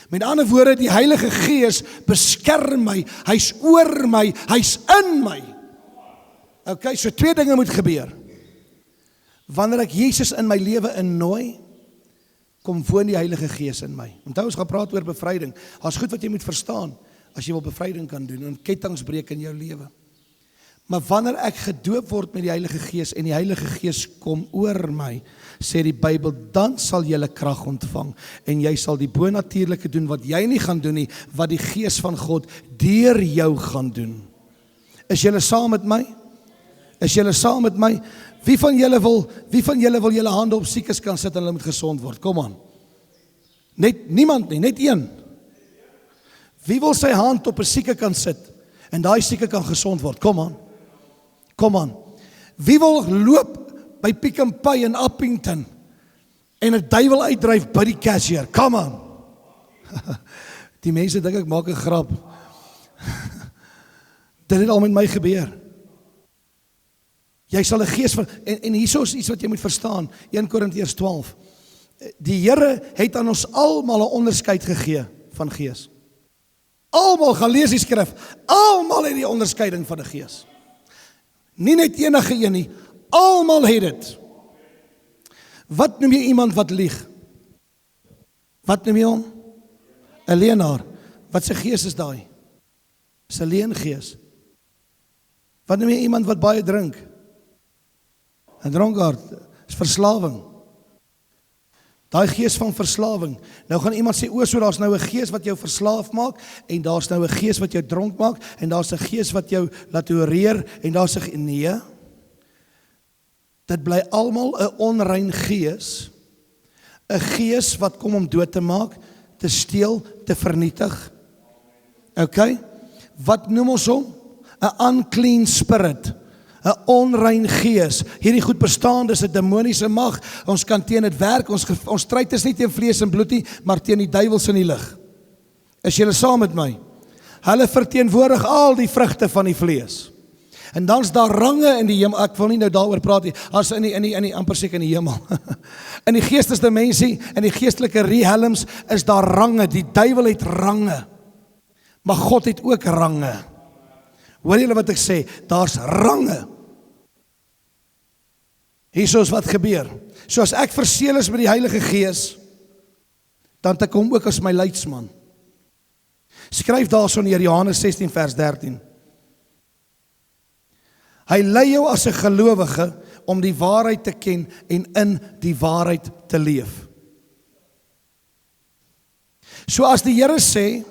Met ander woorde, die Heilige Gees beskerm my, hy's oor my, hy's in my. Okay, so 2 dinge moet gebeur. Wanneer ek Jesus in my lewe innooi, kom woon die Heilige Gees in my. Onthou, ons gaan praat oor bevryding. Daar's goed wat jy moet verstaan, as jy wil bevryding kan doen, en kettinge breek in jou lewe. Maar wanneer ek gedoop word met die Heilige Gees en die Heilige Gees kom oor my, sê die Bybel, dan sal jy krag ontvang en jy sal die bonatuurlike doen wat jy nie gaan doen nie, wat die Gees van God deur jou gaan doen. Is julle saam met my? Is julle saam met my? Wie van julle wil julle hande op siekes kan sit en hulle moet gesond word? Kom aan. Net niemand nie, net een. Wie wil sy hand op 'n sieke kan sit en daai sieke kan gesond word? Kom aan. Kom aan. Wie wil loop by Pick n Pay in Appington en 'n duiwel uitdryf by die cashier? Come on. Die mense dink ek maak 'n grap. Dit het al met my gebeur. Jy sal 'n gees van en hierso is iets wat jy moet verstaan. 1 Korintiërs 12. Die Here het aan ons almal 'n onderskeid gegee van gees. Almal gaan lees die skrif. Almal het die onderskeiding van 'n gees. Nie net enige een nie. Almal het dit. Wat noem jy iemand wat lieg? Wat noem jy hom? 'n Leienaar. Wat se gees is daai? Dis 'n leengees. Wat noem jy iemand wat baie drink? 'n Dronkaard. Dis verslawing. Daai gees van verslawing. Nou gaan iemand sê, so daar's nou 'n gees wat jou verslaaf maak en daar's nou 'n gees wat jou dronk maak en daar's 'n gees wat jou laat oreer en daar's 'n nee. Dit bly almal 'n onrein gees. 'n Gees wat kom om dood te maak, te steel, te vernietig. Okay? Wat noem ons hom? 'n unclean spirit. 'n onrein gees. Hierdie goed bestaan, dis 'n demoniese mag. Ons kan teen dit werk. Ons stryd is nie teen vlees en bloed nie, maar teen die duiwels in die lig. Is julle saam met my? Hulle verteenwoordig al die vrugte van die vlees. En dan's daar range in die hemel. Ek wil nie nou daaroor praat nie. As in die amper seker in die hemel. In die geestesdimensie, in die geestelike realms is daar range. Die duiwel het range. Maar God het ook range. Hoor julle wat ek sê? Daar's range. Hierso is wat gebeur. So as ek verseël is met die Heilige Gees, dan het ek hom ook as my leidsman. Skryf daarson in Johannes 16 vers 13. Hy lei jou as 'n gelowige om die waarheid te ken en in die waarheid te leef. So as die Here sê,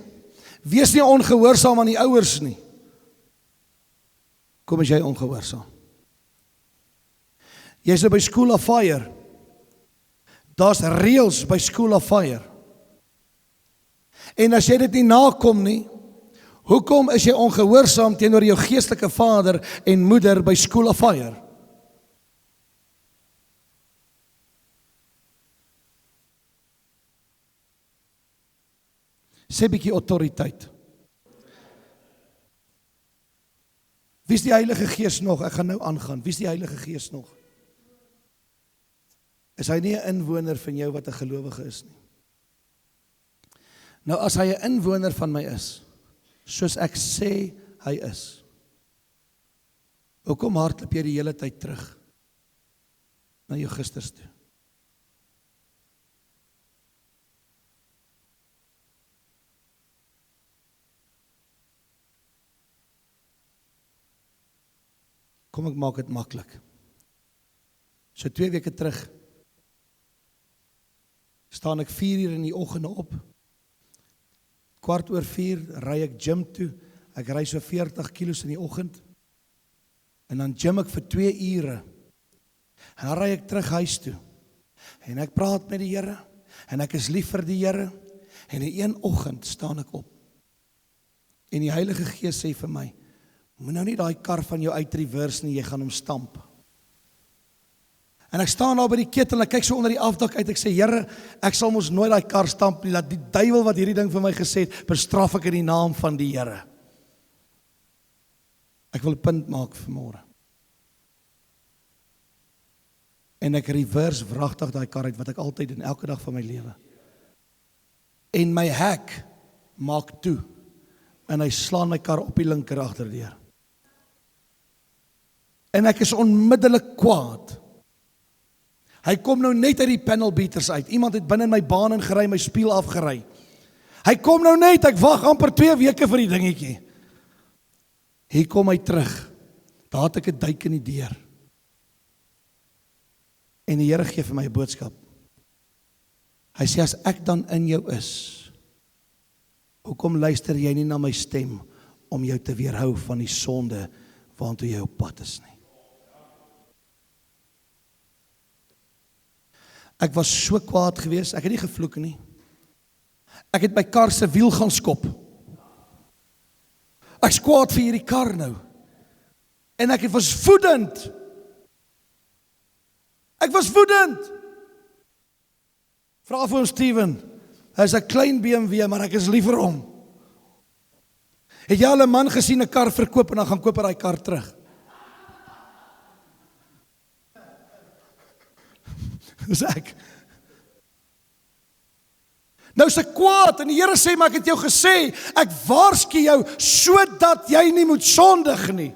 wees nie ongehoorsaam aan die ouers nie. Kom as jy ongehoorsaam. Jy's nou by School of Fire. Daar's reëls by School of Fire. En as jy dit nie nakom nie, hoekom is jy ongehoorsaam teenoor jou geestelike vader en moeder by School of Fire? Sê bietjie autoriteit. Wie is die Heilige Gees nog? Ek gaan nou aangaan. Wie is die Heilige Gees nog? Is hy nie 'n inwoner van jou wat 'n gelowige is nie? Nou as hy 'n inwoner van my is, soos ek sê hy is, hoekom hardloop jy die hele tyd terug na jou gisters toe? Kom ek maak dit maklik. So 2 weke terug staan ek 4 uur in die oggende op. 4:15 ry ek gym toe. Ek ry so 40 kilos in die oggend. En dan gym ek vir 2 ure. En dan ry ek terug huis toe. En ek praat met die Here. En ek is lief vir die Here. En in een oggend staan ek op. En die Heilige Gees sê vir my, moet nou nie daai kar van jou uit reverse nie, jy gaan hom stamp. En ek staan daar by die ketel en ek kyk so onder die afdak uit, ek sê, Here, ek sal mos nooit daai kar stamp nie, dat die duiwel wat hierdie ding vir my gesê het, bestraf ek in die naam van die Here. Ek wil 'n punt maak vanmôre. En ek reverse wragtig daai kar uit, wat ek altyd doen, elke dag van my lewe. En my hek maak toe, en hy slaan my kar op die linker agterdeur. En ek is onmiddellik kwaad. Hy kom nou net uit die panel beaters uit. Iemand het binne in my baan ingery, my spieël afgery. Hy kom nou net, ek wag amper 2 weke vir die dingetjie. Hier kom hy terug. Daar het ek 'n duik in die deur. En die Here gee vir my 'n boodskap. Hy sê, as ek dan in jou is, hoekom luister jy nie na my stem om jou te weerhou van die sonde waantoe jy op pad is nie? Ek was so kwaad geweest, ek het nie gevloek nie. Ek het my kar se wiel gaan skop. Ek's kwaad vir hierdie kar nou. En ek was woedend. Ek was woedend. Vra vir hom Steven, hy is 'n klein BMW, maar ek is lief vir hom. Het jy al 'n man gesien 'n kar verkoop en dan gaan koop hy daai kar terug? Dis ek. Nou is ek kwaad en die Here sê, maar ek het jou gesê, ek waarsku jou sodat jy nie moet sondig nie.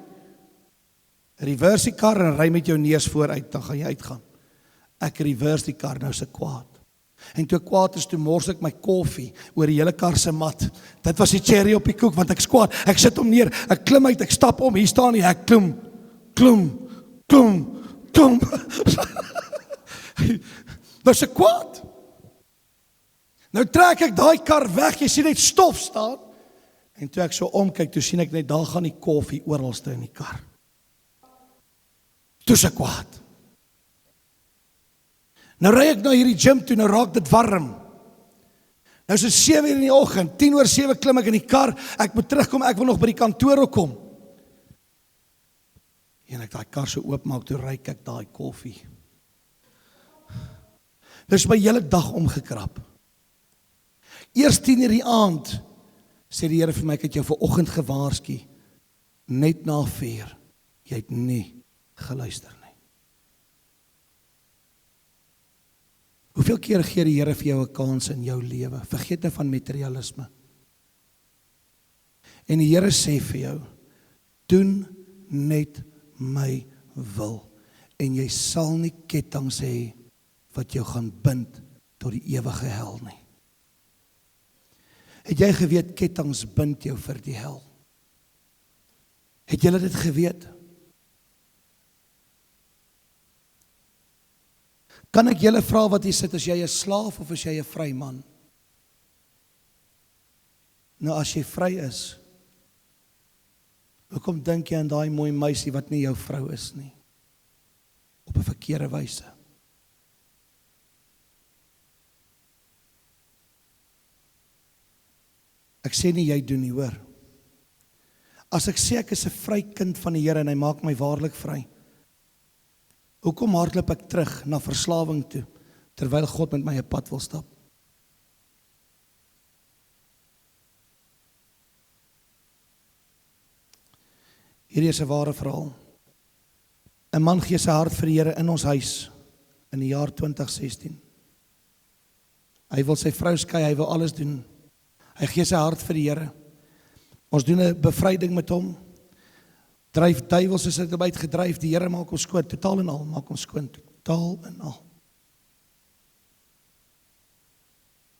Reverse die kar en ry met jou neus vooruit, dan gaan jy uitgaan. Ek reverse die kar, nou is ek kwaad. En toe ek kwaad is, toe mors ek my koffie oor die hele kar se mat. Dit was die cherry op die koek, want ek is kwaad. Ek sit hom neer, ek klim uit, ek stap om, hier staan die hek, klom. Nou is ek kwaad. Nou trek ek daai kar weg, jy sien net stof staan. En toe ek so omkyk, toe sien ek net, daar gaan die koffie oralste in die kar. Toe is ek kwaad. Nou ry ek na hierdie gym toe, nou raak dit warm. Nou is dit 7 uur in die oggend, 6:50 klim ek in die kar, ek moet terugkom, ek wil nog by die kantoor kom. En ek daai kar so oopmaak, toe ruik ek daai koffie. Dis my hele dag omgekrap. Eers 10 uur die aand, sê die Here vir my, ek het jou vanoggend gewaarsku, net na 4, jy het nie geluister nie. Hoeveel keer gee die Here vir jou 'n kans in jou lewe? Vergeet nou van materialisme. En die Here sê vir jou, doen net my wil, en jy sal nie kettinge hê wat jou gaan bind tot die ewige hel nie. Het jy geweet kettinge bind jou vir die hel? Het julle dit geweet? Kan ek julle vra wat hier sit, is jy 'n slaaf of is jy 'n vry man? Nou as jy vry is, hoekom dink jy aan daai mooi meisie wat nie jou vrou is nie? Op 'n verkeerde wyse. Ek sê nie jy doen nie, hoor. As ek sê ek is 'n vry kind van die Here en hy maak my waarlik vry, hoekom hardloop ek terug na verslawing toe, terwyl God met my 'n pad wil stap? Hierdie is 'n ware verhaal. 'n Man gee sy hart vir die Here in ons huis, in die jaar 2016. Hy wil sy vrou skei, hy wil alles doen. Hy gee sy hart vir die Here. Ons doen 'n bevryding met hom. Dryf duiwels is uit hom uitgedryf, die Here maak ons skoon, totaal en al, maak ons skoon, totaal en al.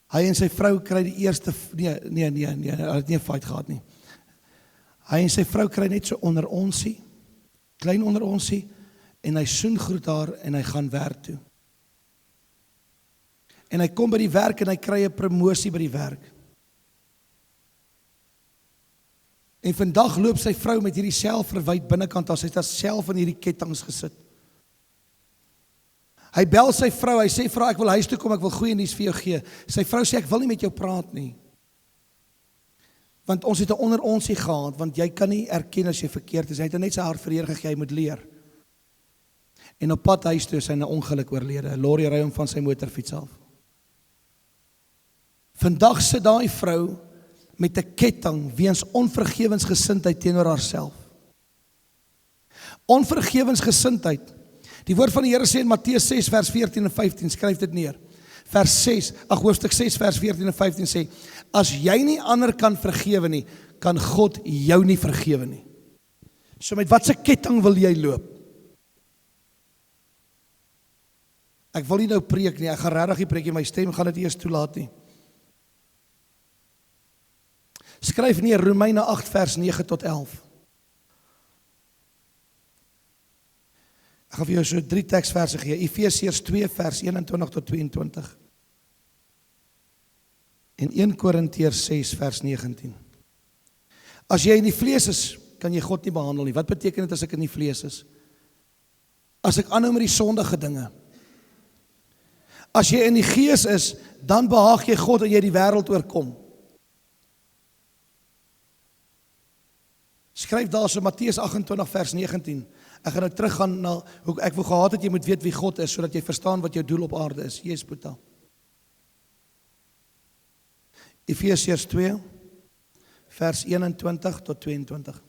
Hy en sy vrou kry die eerste, nee, hy het nie 'n fight gehad nie. Hy en sy vrou kry net so onder onsie, klein onder onsie, en hy soen groet haar en hy gaan werk toe. En hy kom by die werk en hy kry 'n promosie by die werk. En vandag loop sy vrou met hierdie selfverwyd binnekant, as hy het self in hierdie kettinge gesit. Hy bel sy vrou, hy sê, vrou, ek wil huis toe kom, ek wil goeie nuus vir jou gee. Sy vrou sê, ek wil nie met jou praat nie. Want ons het 'n onder onsie gehad, want jy kan nie erken as jy verkeerd is. Hy het net sy hart vir die Here gegee, hy moet leer. En op pad huis toe is hy in 'n ongeluk oorlede. 'n Lorry ry hom van sy motorfiets af. Vandag sit daai vrou met 'n ketting weens onvergewensgesindheid teenoor haarself. Onvergewensgesindheid. Die woord van die Here sê in Matteus 6 vers 14 en 15, skryf dit neer. Hoofstuk 6 vers 14 en 15 sê, as jy nie ander kan vergewe nie, kan God jou nie vergewe nie. So met watse ketting wil jy loop? Ek wil nie nou preek nie, ek gaan regtig nie preek nie, my stem gaan dit eers toelaat nie. Skryf neer Romeine 8 vers 9 tot 11. Ek gaan vir jou so 3 teksverse gee. Efesiërs 2 vers 21 tot 22. En 1 Korintiërs 6 vers 19. As jy in die vlees is, kan jy God nie behandel nie. Wat beteken dit as ek in die vlees is? As ek aanhou met die sondige dinge. As jy in die gees is, dan behaag jy God en jy die wêreld oorkom. Skryf daar so Matteus 28 vers 19. Ek gaan nou teruggaan na hoe ek wou gehad het jy moet weet wie God is sodat jy verstaan wat jou doel op aarde is. Jesus Boeta. Efesiërs 2 vers 21 tot 22.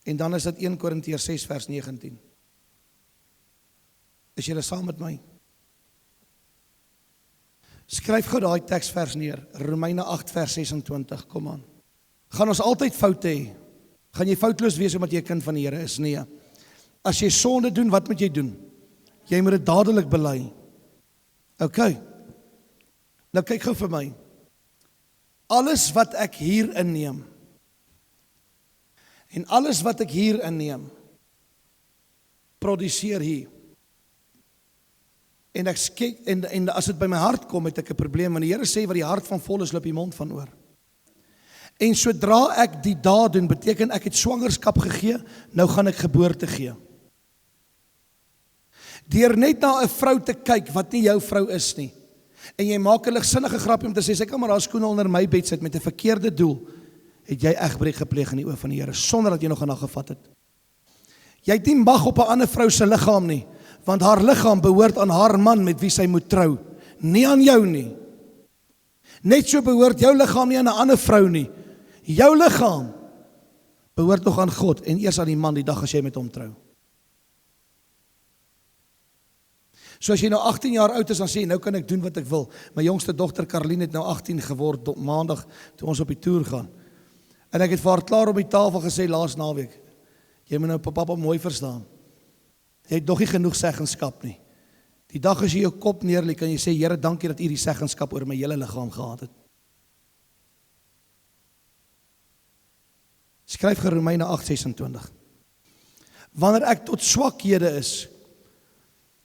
En dan is dit 1 Korintiërs 6 vers 19. Is julle saam met my? Skryf gou daai teksvers neer. Romeine 8 vers 26. Kom aan. Gaan ons altyd foute hê? Gaan jy foutloos wees omdat jy 'n kind van die Here is? Nee. As jy sonde doen, wat moet jy doen? Jy moet dit dadelik bely. OK. Nou kyk gou vir my. Alles wat ek hier inneem en alles wat ek hier inneem produseer hier. En ek kyk en as dit by my hart kom, het ek 'n probleem, want die Here sê wat die hart van vol is, loop die mond van oor. En sodra ek die daad doen, beteken ek het swangerskap gegee, nou gaan ek geboorte gee. Deur net na 'n vrou te kyk wat nie jou vrou is nie. En jy maak 'n ligsinnige grapie om te sê sy kan maar haar skoene onder my bed sit met 'n verkeerde doel, het jy egbreek gepleeg in die oë van die Here sonder dat jy nog aan gevat het. Jy het nie mag op 'n ander vrou se liggaam nie, want haar liggaam behoort aan haar man met wie sy moet trou, nie aan jou nie. Net so behoort jou liggaam nie aan 'n ander vrou nie. Jou liggaam behoort nog aan God en eers aan die man die dag as jy met hom trou. So as jy nou 18 jaar oud is, dan sê jy, nou kan ek doen wat ek wil. My jongste dogter Caroline het nou 18 geword op maandag toe ons op die toer gaan. En ek het vir haar klaar op die tafel gesê laas naweek, jy moet nou papa mooi verstaan. Jy het nog nie genoeg seggenskap nie. Die dag as jy jou kop neerlê, kan jy sê, Here, dankie dat U die seggenskap oor my hele liggaam gehad het. Skryf Romeine 8:26. Wanneer ek tot swakhede is,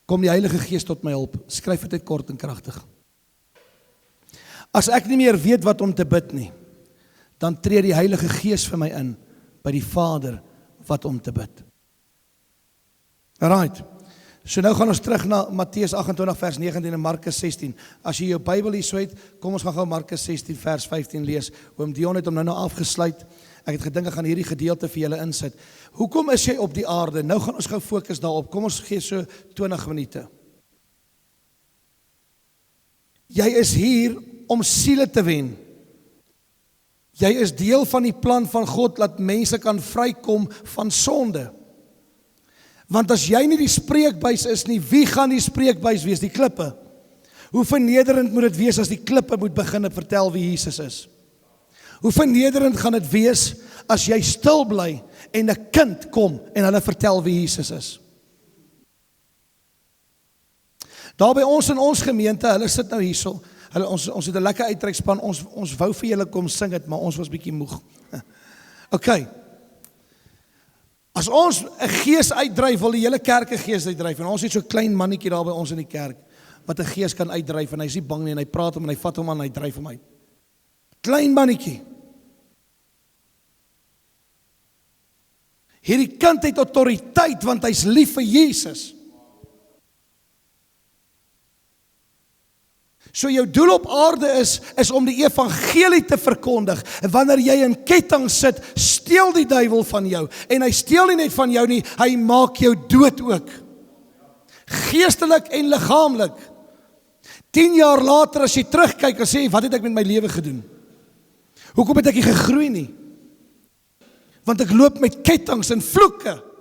kom die Heilige Gees tot my hulp. Skryf dit kort en kragtig. As ek nie meer weet wat om te bid nie, dan tree die Heilige Gees vir my in by die Vader wat om te bid. Alright. So nou gaan ons terug na Matteus 28 vers 19 en Markus 16. As jy jou Bybel hier so het, kom ons gaan gou Markus 16 vers 15 lees. Oom Dion het hom nou afgesluit. Ek het gedink ek gaan hierdie gedeelte vir julle insit. Hoekom is jy op die aarde? Nou gaan ons gou fokus daarop. Kom ons gee so 20 minute. Jy is hier om siele te wen. Jy is deel van die plan van God dat mense kan vrykom van sonde. Want as jy nie die spreekbuis is nie, wie gaan die spreekbuis wees? Die klippe. Hoe vernederend moet dit wees as die klippe moet begin vertel wie Jesus is? Hoe vernederend gaan dit wees as jy stil bly en 'n kind kom en hulle vertel wie Jesus is? Daar by ons in ons gemeente, hulle sit nou hierso. Ons het 'n lekker uitreikspan. Ons wou vir julle kom sing het, maar ons was bietjie moeg. OK. As ons 'n gees uitdryf, wil die hele kerk 'n gees uitdryf. En ons het so 'n klein mannetjie daar by ons in die kerk wat 'n gees kan uitdryf en hy's nie bang nie en hy praat hom en hy vat hom aan en hy dryf hom uit. Klein mannetjie. Hierdie kind het autoriteit want hy's lief vir Jesus. So jou doel op aarde is om die evangelie te verkondig. En wanneer jy in ketting sit, steel die duiwel van jou. En hy steel nie net van jou nie, hy maak jou dood ook. Geestelik en liggaamlik. 10 jaar later as jy terugkyk en sê, wat het ek met my lewe gedoen? Hoekom het ek nie gegroei nie? Want ek loop met kettinge en vloeke.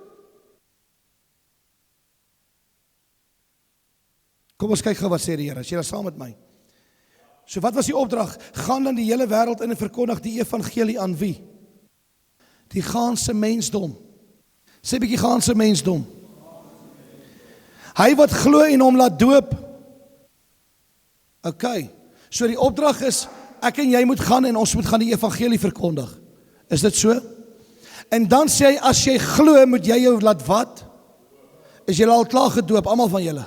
Kom ons kyk gou wat sê die Here, as jy daar saam met my. So wat was die opdrag? Gaan dan die hele wêreld in en verkondig die evangelie aan wie? Die ganse mensdom. Sê bietjie ganse mensdom. Hy wat glo en hom laat doop. OK. So die opdrag is, ek en jy moet gaan en ons moet gaan die evangelie verkondig. Is dit so? En dan sê hy, as jy glo, moet jy jou laat wat? Is julle al klaar gedoop, almal van julle?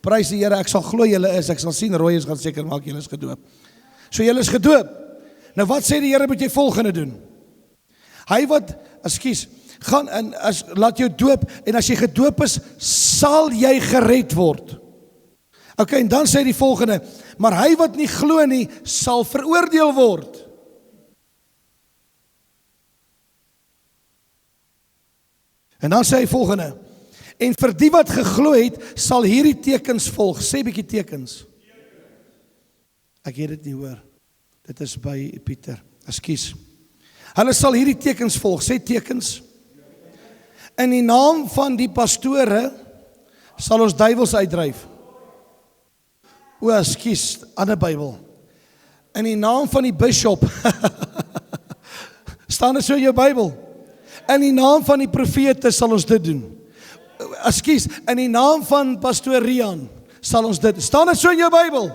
Prys die Here, ek sal glo julle is, ek sal sien rooi is, gaan seker maak julle is gedoop. So julle is gedoop. Nou wat sê die Here moet jy volgende doen? Hy wat, gaan en laat jou doop, en as jy gedoop is, sal jy gered word. Ok, en dan sê die volgende, maar hy wat nie glo nie, sal veroordeel word. En dan sê hy volgende, en vir die wat geglo het, sal hierdie tekens volg. Sê bietjie tekens. Ek het dit nie hoor. Dit is by Pieter. Ekskuus. Hulle sal hierdie tekens volg. Sê tekens. In die naam van die pastore sal ons duiwels uitdryf. O, ekskuus, ander Bybel. In die naam van die bishop. Staan dit so in jou Bybel? In die naam van die profete sal ons dit doen. Ekskuus, in die naam van pastoor Rian sal ons dit. Staan dit so in jou Bybel?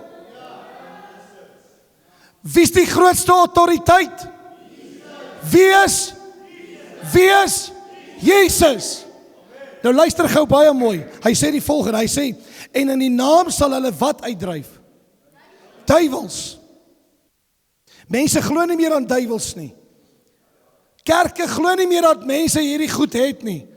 Wie is die grootste autoriteit? Wie is? Jesus. Nou luister gou baie mooi. Hy sê die volgende, hy sê, en in die naam sal hulle wat uitdryf? Duiwels. Mense glo nie meer aan duiwels nie. Kerke glo nie meer dat mense hierdie goed het nie.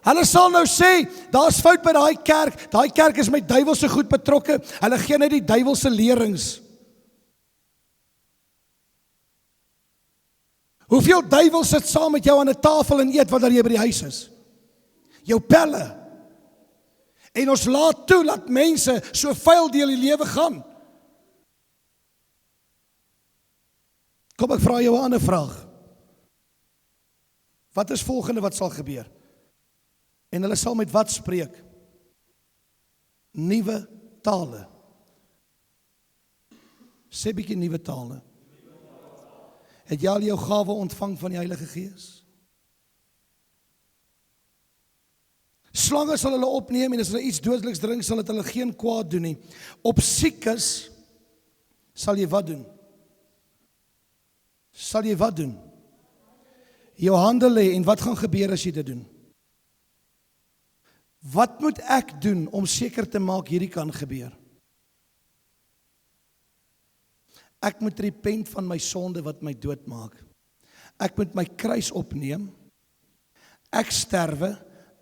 Hulle sal nou sê, daar's fout by daai kerk is met duiwelse goed betrokke, hulle gee net die duiwelse lerings. Hoeveel duiwels sit saam met jou aan 'n tafel en eet wanneer jy by die huis is? Jou pelle. En ons laat toe, dat mense so vuil deel die lewe gaan. Kom ek vra jou 'n ander vraag. Wat is volgende wat sal gebeur? En hulle sal met wat spreek? Nuwe tale. Sê bietjie nuwe tale. Het jy al jou gawe ontvang van die Heilige Gees? Slange sal hulle opneem en as hulle iets dodeliks drink, sal dit hulle geen kwaad doen nie. Op siekes sal jy wat doen? Sal jy wat doen? Jou hande lê en wat gaan gebeur as jy dit doen? Wat moet ek doen om seker te maak hierdie kan gebeur? Ek moet repent van my sonde wat my doodmaak. Ek moet my kruis opneem. Ek sterwe.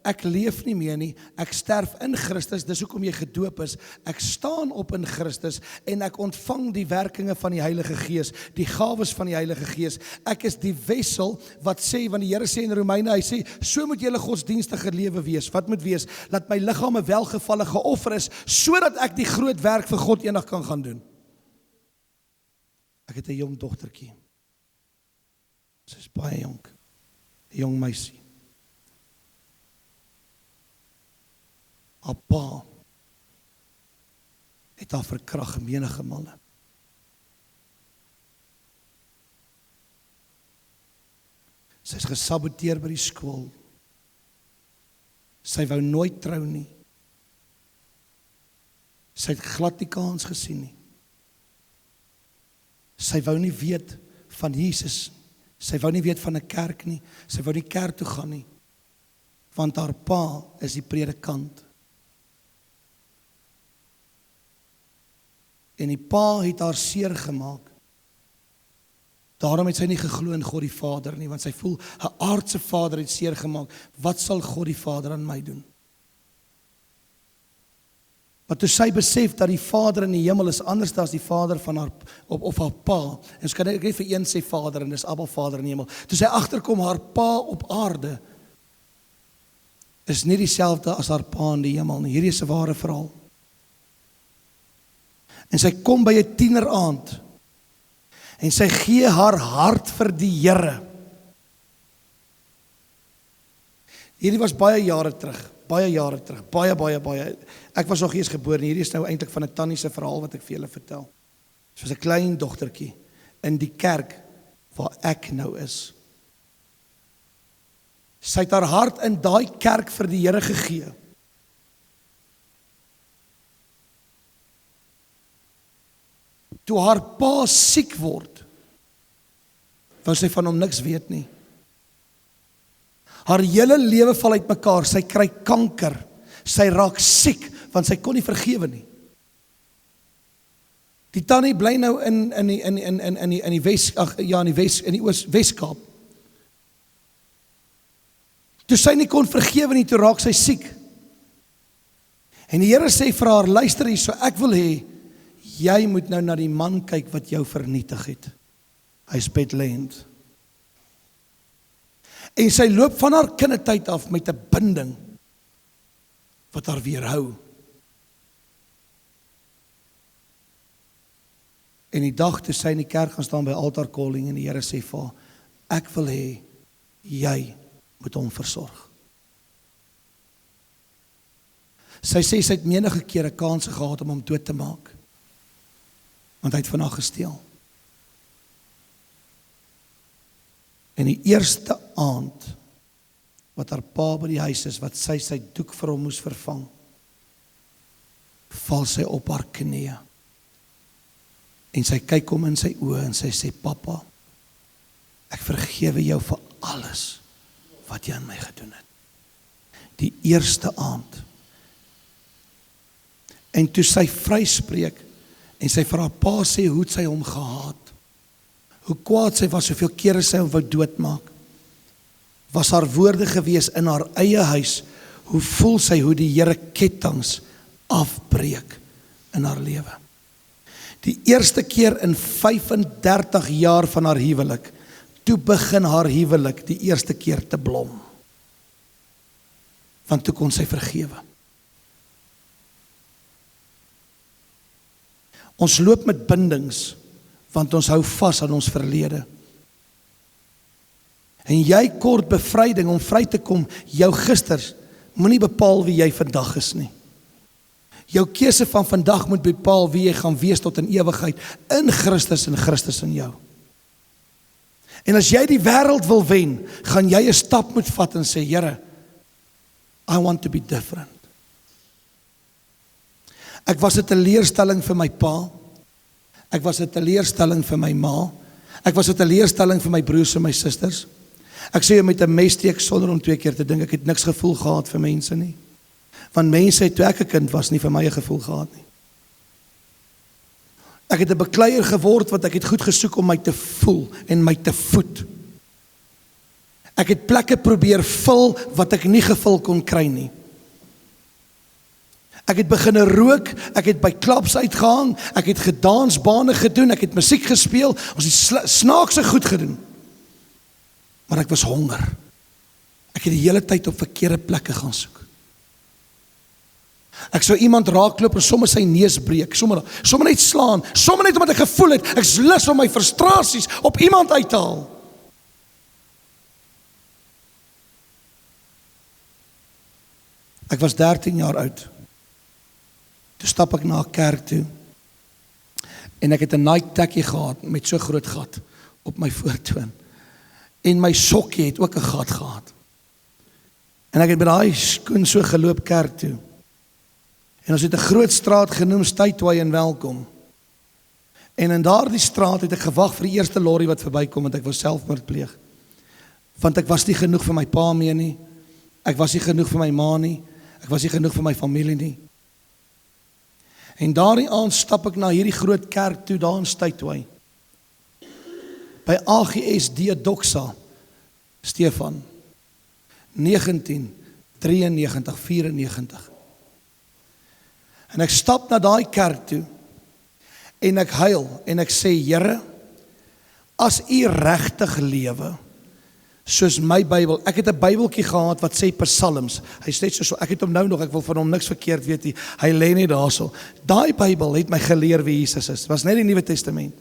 Ek leef nie meer nie. Ek sterf in Christus. Dis hoekom jy gedoop is. Ek staan op in Christus en ek ontvang die werkinge van die Heilige Gees, die gawes van die Heilige Gees. Ek is die wessel wat sê, want die Here sê in Romeine, hy sê, so moet julle godsdienstige lewe wees. Wat moet wees? Dat my liggaam 'n welgevallige offer is, sodat ek die groot werk vir God eendag kan gaan doen. Ek het 'n jong dogtertjie. Sy is baie jonk. 'n Jong meisie. Haar pa het haar verkrag menige male. Sy is gesaboteer by die skool. Sy wou nooit trou nie. Sy het glad nie kans gesien nie. Sy wou nie weet van Jesus. Sy wou nie weet van 'n kerk nie. Sy wou nie kerk toe gaan nie. Want haar pa is die predikant. En die pa het haar seer gemaak. Daarom het sy nie geglo in God die Vader nie, want sy voel, 'n aardse vader het seer gemaak. Wat sal God die Vader aan my doen? Maar toe sy besef dat die Vader in die hemel is anders as die Vader van haar of haar pa. En sy kan net vir een sê Vader en dis Abba Vader in die hemel. Toe sy agterkom haar pa op aarde is nie dieselfde as haar pa in die hemel nie. Hierdie is 'n ware verhaal. En sy kom by 'n tieneraand en sy gee haar hart vir die Here. Hierdie was baie jare terug. Baie. Ek was nog eers gebore. Hierdie is nou eintlik van 'n tannie se verhaal wat ek vir julle vertel. Soos 'n klein dogtertjie in die kerk waar ek nou is. Sy het haar hart in daai kerk vir die Here gegee. Toe haar pa siek word, wou sy van hom niks weet nie. Haar hele lewe val uitmekaar, sy kry kanker, sy raak siek, want sy kon nie vergewe nie. Die tannie bly nou in die Weskaap. Toe sy nie kon vergewe nie, toe raak sy siek. En die Here sê vir haar, luister hier, so ek wil hê, jy moet nou na die man kyk wat jou vernietig het. Hy's bedlend. En sy loop van haar kindertyd af met 'n binding wat haar weerhou. En die dag toe sy in die kerk gaan staan by altar calling en die Here sê vir haar, ek wil hê, jy moet hom versorg. Sy sê sy het menige kere kanse gehad om hom dood te maak, want hy het van haar gesteel. En die eerste aand wat haar pa by die huis is, wat sy doek vir hom moes vervang, val sy op haar knieë. En sy kyk hom in sy oë en sy sê, pappa, ek vergewe jou vir alles wat jy aan my gedoen het. Die eerste aand. En toe sy vryspreek en sy vir haar pa sê hoe sy hom gehaat, hoe kwaad sy was, hoeveel kere sy hom wou doodmaak, was haar woorde gewees in haar eie huis, hoe voel sy hoe die Here kettinge afbreek in haar lewe. Die eerste keer in 35 jaar van haar huwelik, toe begin haar huwelik die eerste keer te blom. Want toe kon sy vergewe. Ons loop met bindings, want ons hou vas aan ons verlede. En jy kort bevryding om vry te kom, jou gisters, moenie bepaal wie jy vandag is nie. Jou keuse van vandag moet bepaal wie jy gaan wees tot in ewigheid, in Christus en Christus in jou. En as jy die wêreld wil wen, gaan jy 'n stap moet vat en sê, Here, I want to be different. Ek was 'n teleurstelling vir my pa, ek was 'n teleurstelling vir my ma, ek was 'n teleurstelling vir my broers en my susters. Ek sê jy met 'n messteek sonder om 2 keer te dink, ek het niks gevoel gehad vir mense nie. Want mense het toe ek 'n kind was nie vir my 'n gevoel gehad nie. Ek het 'n bekleier geword want ek het goed gesoek om my te voel en my te voed. Ek het plekke probeer vul wat ek nie gevul kon kry nie. Ek het begin rook, ek het by klubs uitgehang, ek het gedansbane gedoen, ek het musiek gespeel, ons het snaakse goed gedoen. Maar ek was honger. Ek het die hele tyd op verkeerde plekke gaan soek. Ek sou iemand raakloop en sommer sy neus breek, sommer net slaan, sommer net omdat ek gevoel het, ek is lus om my frustrasies op iemand uit te haal. Ek was 13 jaar oud. Toe stap ek na 'n kerk toe en ek het 'n Nike tekkie gehad met so groot gat op my voortoon. En my sokkie het ook 'n gat gehad. En ek het by daai skoen so geloop kerk toe. En ons het 'n groot straat genoem Stytway en Welkom. En in daardie straat het ek gewag vir die eerste lorry wat verbykom, want ek wou selfmoord pleeg. Want ek was nie genoeg vir my pa mee nie. Ek was nie genoeg vir my ma nie. Ek was nie genoeg vir my familie nie. En daardie aand stap ek na hierdie groot kerk toe daar in Stytway. By AGS Doxa Stefan 1993-94. En ek stap na daai kerk toe en ek huil en ek sê, Here, as U regtig lewe soos my Bybel, ek het 'n Bybeltjie gehad wat sê Psalms, hy sê so, ek het hom nou nog, ek wil van hom niks verkeerd weet nie, hy lê net daarso. Daai Bybel het my geleer wie Jesus is, was net die Nuwe Testament.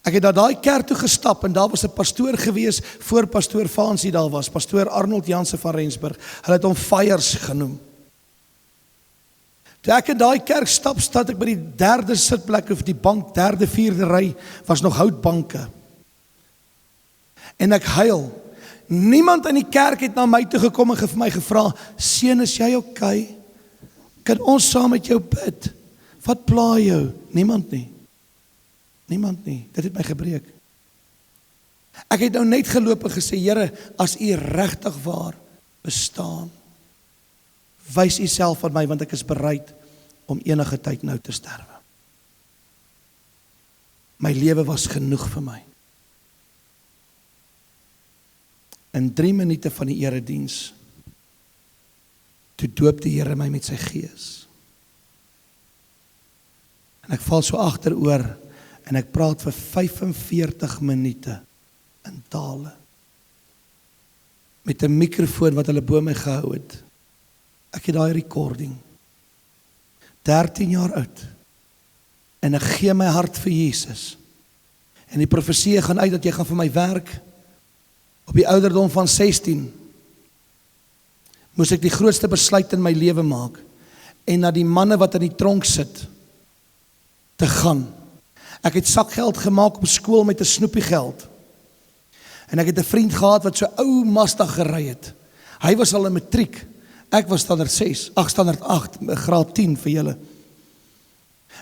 Ek het na daai kerk toe gestap en daar was 'n pastoor gewees, voor pastoor Fancy daar was, pastoor Arnold Jansen van Rensburg, hulle het hom Fires genoem. Toe ek in daai kerk stap, stad ek by die 3de sitplek of die bank, 3de, 4de ry, was nog houtbanke. En ek huil. Niemand in die kerk het na my toe gekom en vir my gevra, seun, is jy okay? Kan ons saam met jou bid? Wat pla jou? Niemand nie. Niemand nie. Dit het my gebreek. Ek het nou net geloop en gesê, Here, as U regtig waar bestaan, wys U self aan my, want ek is bereid om enige tyd nou te sterwe. My lewe was genoeg vir my. In 3 minute van die erediens, toe doop die Here my met sy Gees. En ek val so agteroor, en ek praat vir 45 minute in tale. Met 'n mikrofoon wat hulle bo my gehou het. Ek het daai recording. 13 jaar oud. En ek gee my hart vir Jesus. En die profesie gaan uit dat jy gaan vir my werk. Op die ouderdom van 16 moes ek die grootste besluit in my lewe maak. En na die manne wat in die tronk sit te gaan. Ek het sakgeld gemaak op skool met 'n snoepiegeld. En ek het 'n vriend gehad wat so ou Mazda gery het. Hy was al in matriek. Ek was standaard 6, standaard 8, graad 10 vir julle.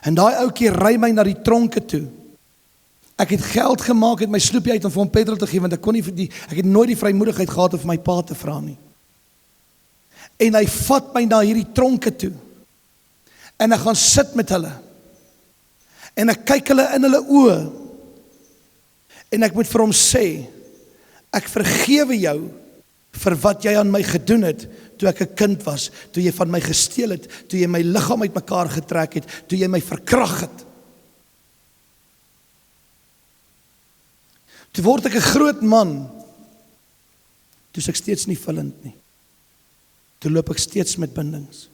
En daai ouetjie ry my na die tronke toe. Ek het geld gemaak uit my snoepie uit om vir hom petrol te gee, want ek het nooit die vrymoedigheid gehad om vir my pa te vra nie. En hy vat my na hierdie tronke toe. En ek gaan sit met hulle. En ek kyk hulle in hulle oë. En ek moet vir hom sê, ek vergewe jou vir wat jy aan my gedoen het, toe ek 'n kind was, toe jy van my gesteel het, toe jy my liggaam uitmekaar getrek het, toe jy my verkrag het. Toe word ek 'n groot man, toe is ek steeds nie vullend nie. Toe loop ek steeds met bindings.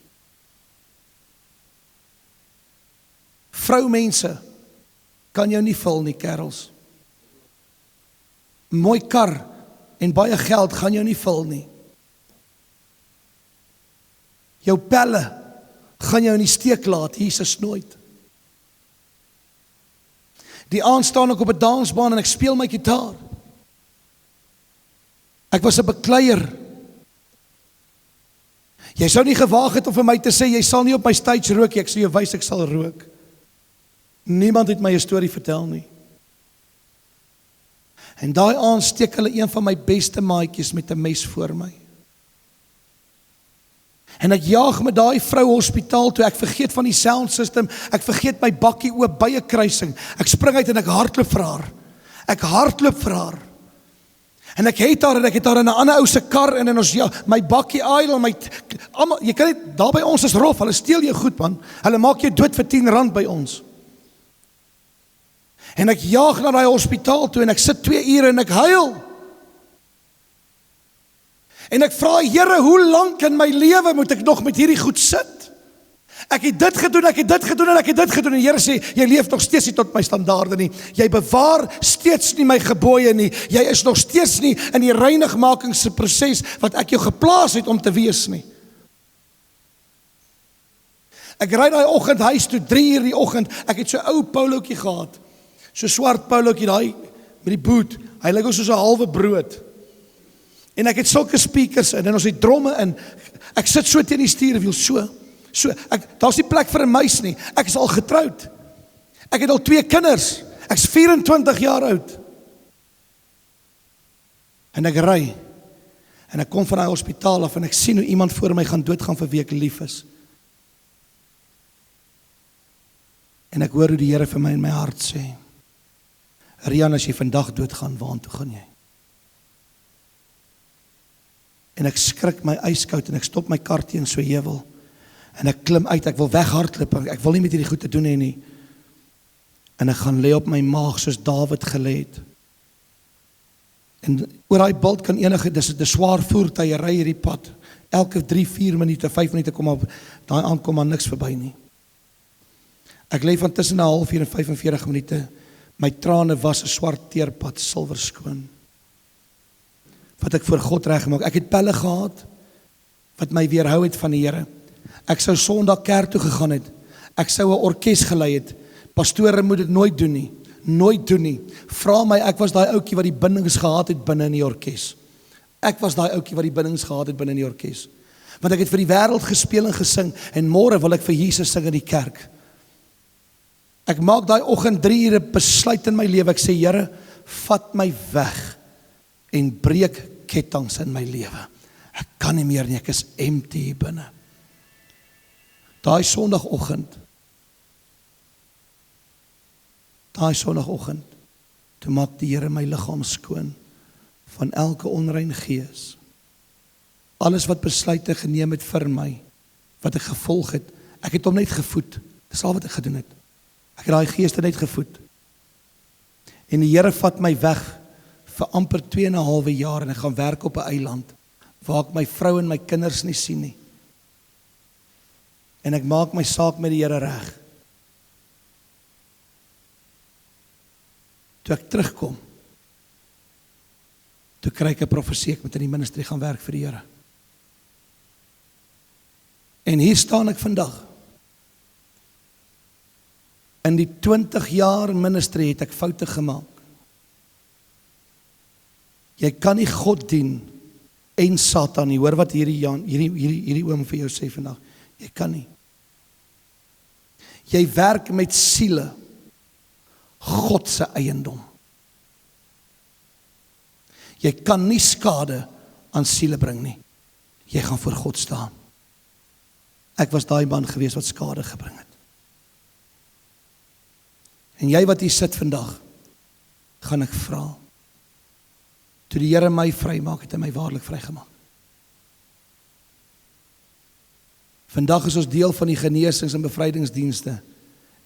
Vroumense kan jou nie vul nie, kerels. Mooi kar en baie geld gaan jou nie vul nie. Jou pelle gaan jou in die steek laat, Jesus nooit. Die aand staan ek op 'n dansbaan en ek speel my gitaar. Ek was 'n bekleier. Jy sou nie gewaag het om vir my te sê, jy sal nie op my stage rook nie. Ek sê jou wys ek sal rook. Niemand het my 'n storie vertel nie. En daai aand steek hulle een van my beste maatjies met 'n mes voor my. En ek jaag met daai vrou hospitaal toe, ek vergeet van die sound system, ek vergeet my bakkie oop by 'n kruising. Ek spring uit en ek hardloop vir haar. Ek hardloop vir haar. En ek het haar in 'n ander ou se kar en in ons my bakkie idle, almal, jy kan net daar by ons is rof, hulle steel jou goed man. Hulle maak jou dood vir R10 by ons. En ek jaag na daai hospitaal toe en ek sit 2 ure en ek huil. En ek vra, Here, hoe lank in my lewe moet ek nog met hierdie goed sit? Ek het dit gedoen, ek het dit gedoen en ek het dit gedoen. En die Here sê, jy leef nog steeds nie tot my standaarde nie. Jy bewaar steeds nie my gebooie nie. Jy is nog steeds nie in die reinigmakingsproses wat ek jou geplaas het om te wees nie. Ek ry daai oggend huis toe, 3 uur die oggend. Ek het so 'n ou polootjie gehad. So swart polootjie daai met die boot. Hy lyk soos 'n halwe brood. En ek het sulke speakers in en ons het dromme in. Ek sit so teen die stuurwiel so. Daar's nie plek vir 'n muis nie. Ek is al getroud. Ek het al 2 kinders. Ek's 24 jaar oud. En ek ry. En ek kom van daai hospitaal af en ek sien hoe iemand voor my gaan doodgaan vir wie ek lief is. En ek hoor hoe die Here vir my in my hart sê, Rian, as jy vandag doodgaan, waartoe gaan jy? En ek skrik my yskoud en ek stop my kar teen so heuwel. En ek klim uit, ek wil weghardloop, ek wil nie met hierdie goed te doen hê nie. En ek gaan lê op my maag soos Dawid gelê het. En oor daai bult kan dis 'n swaar voertuie ry hierdie pad. Elke 3-4 minute, 5 minute kom op, daai aand kom maar niks verby nie. Ek lê van tussen 'n halfuur en 45 minute. My trane was 'n swart teerpad, silwer skoon. Wat ek voor God reggemaak. Ek het pelle gehad wat my weerhou het van die Here. Ek sou Sondag kerk toe gegaan het. Ek sou 'n orkes gelei het. Pastore moet dit nooit doen nie. Nooit doen nie. Vra my, ek was daai ouetjie wat die bindings gehad het binne in die orkes. Ek was daai ouetjie wat die bindings gehad het binne in die orkes. Want ek het vir die wêreld gespeel en gesing en môre wil ek vir Jesus sing in die kerk. Ek maak daai oggend 3 ure besluit in my lewe. Ek sê, Here, vat my weg en breek ketTINGs in my lewe. Ek kan nie meer nie, ek is empty hier binne. Daai Sondagoggend, toe maak die Here my liggaam skoon van elke onrein gees. Alles wat besluite geneem het vir my, wat ek gevolg het, ek het hom net gevoed. Dis al wat ek gedoen het. Ek het daai geeste net gevoed. En die Here vat my weg vir amper 2,5 jaar en ek gaan werk op 'n eiland waar ek my vrou en my kinders nie sien nie. En ek maak my saak met die Here reg. Toe ek terugkom, toe kry ek 'n profesie, ek moet in die ministry gaan werk vir die Here. En hier staan ek vandag. In die 20 jaar ministry het ek foute gemaak. Jy kan nie God dien en Satan nie. Hoor wat hierdie oom vir jou sê vandag. Jy kan nie. Jy werk met siele. God se eiendom. Jy kan nie skade aan siele bring nie. Jy gaan voor God staan. Ek was daai man gewees wat skade gebring het. En jy wat hier sit vandag, gaan ek vra. Toe die Here my vrymaak, het hy my waarlik vrygemaak. Vandag is ons deel van die genesings- en bevrydingsdienste.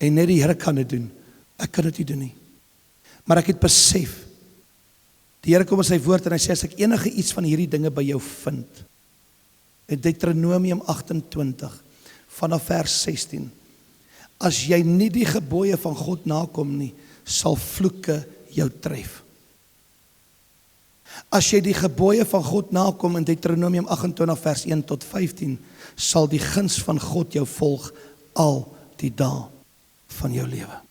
En net die Here kan dit doen. Ek kan dit nie doen nie. Maar ek het besef, die Here kom in sy woord en hy sê, as ek enige iets van hierdie dinge by jou vind, in Deuteronomium 28, vanaf vers 16, as jy nie die gebooie van God nakom nie, sal vloeke jou tref. As jy die gebooie van God nakom in Deuteronomium 28 vers 1 tot 15, sal die guns van God jou volg al die dae van jou lewe.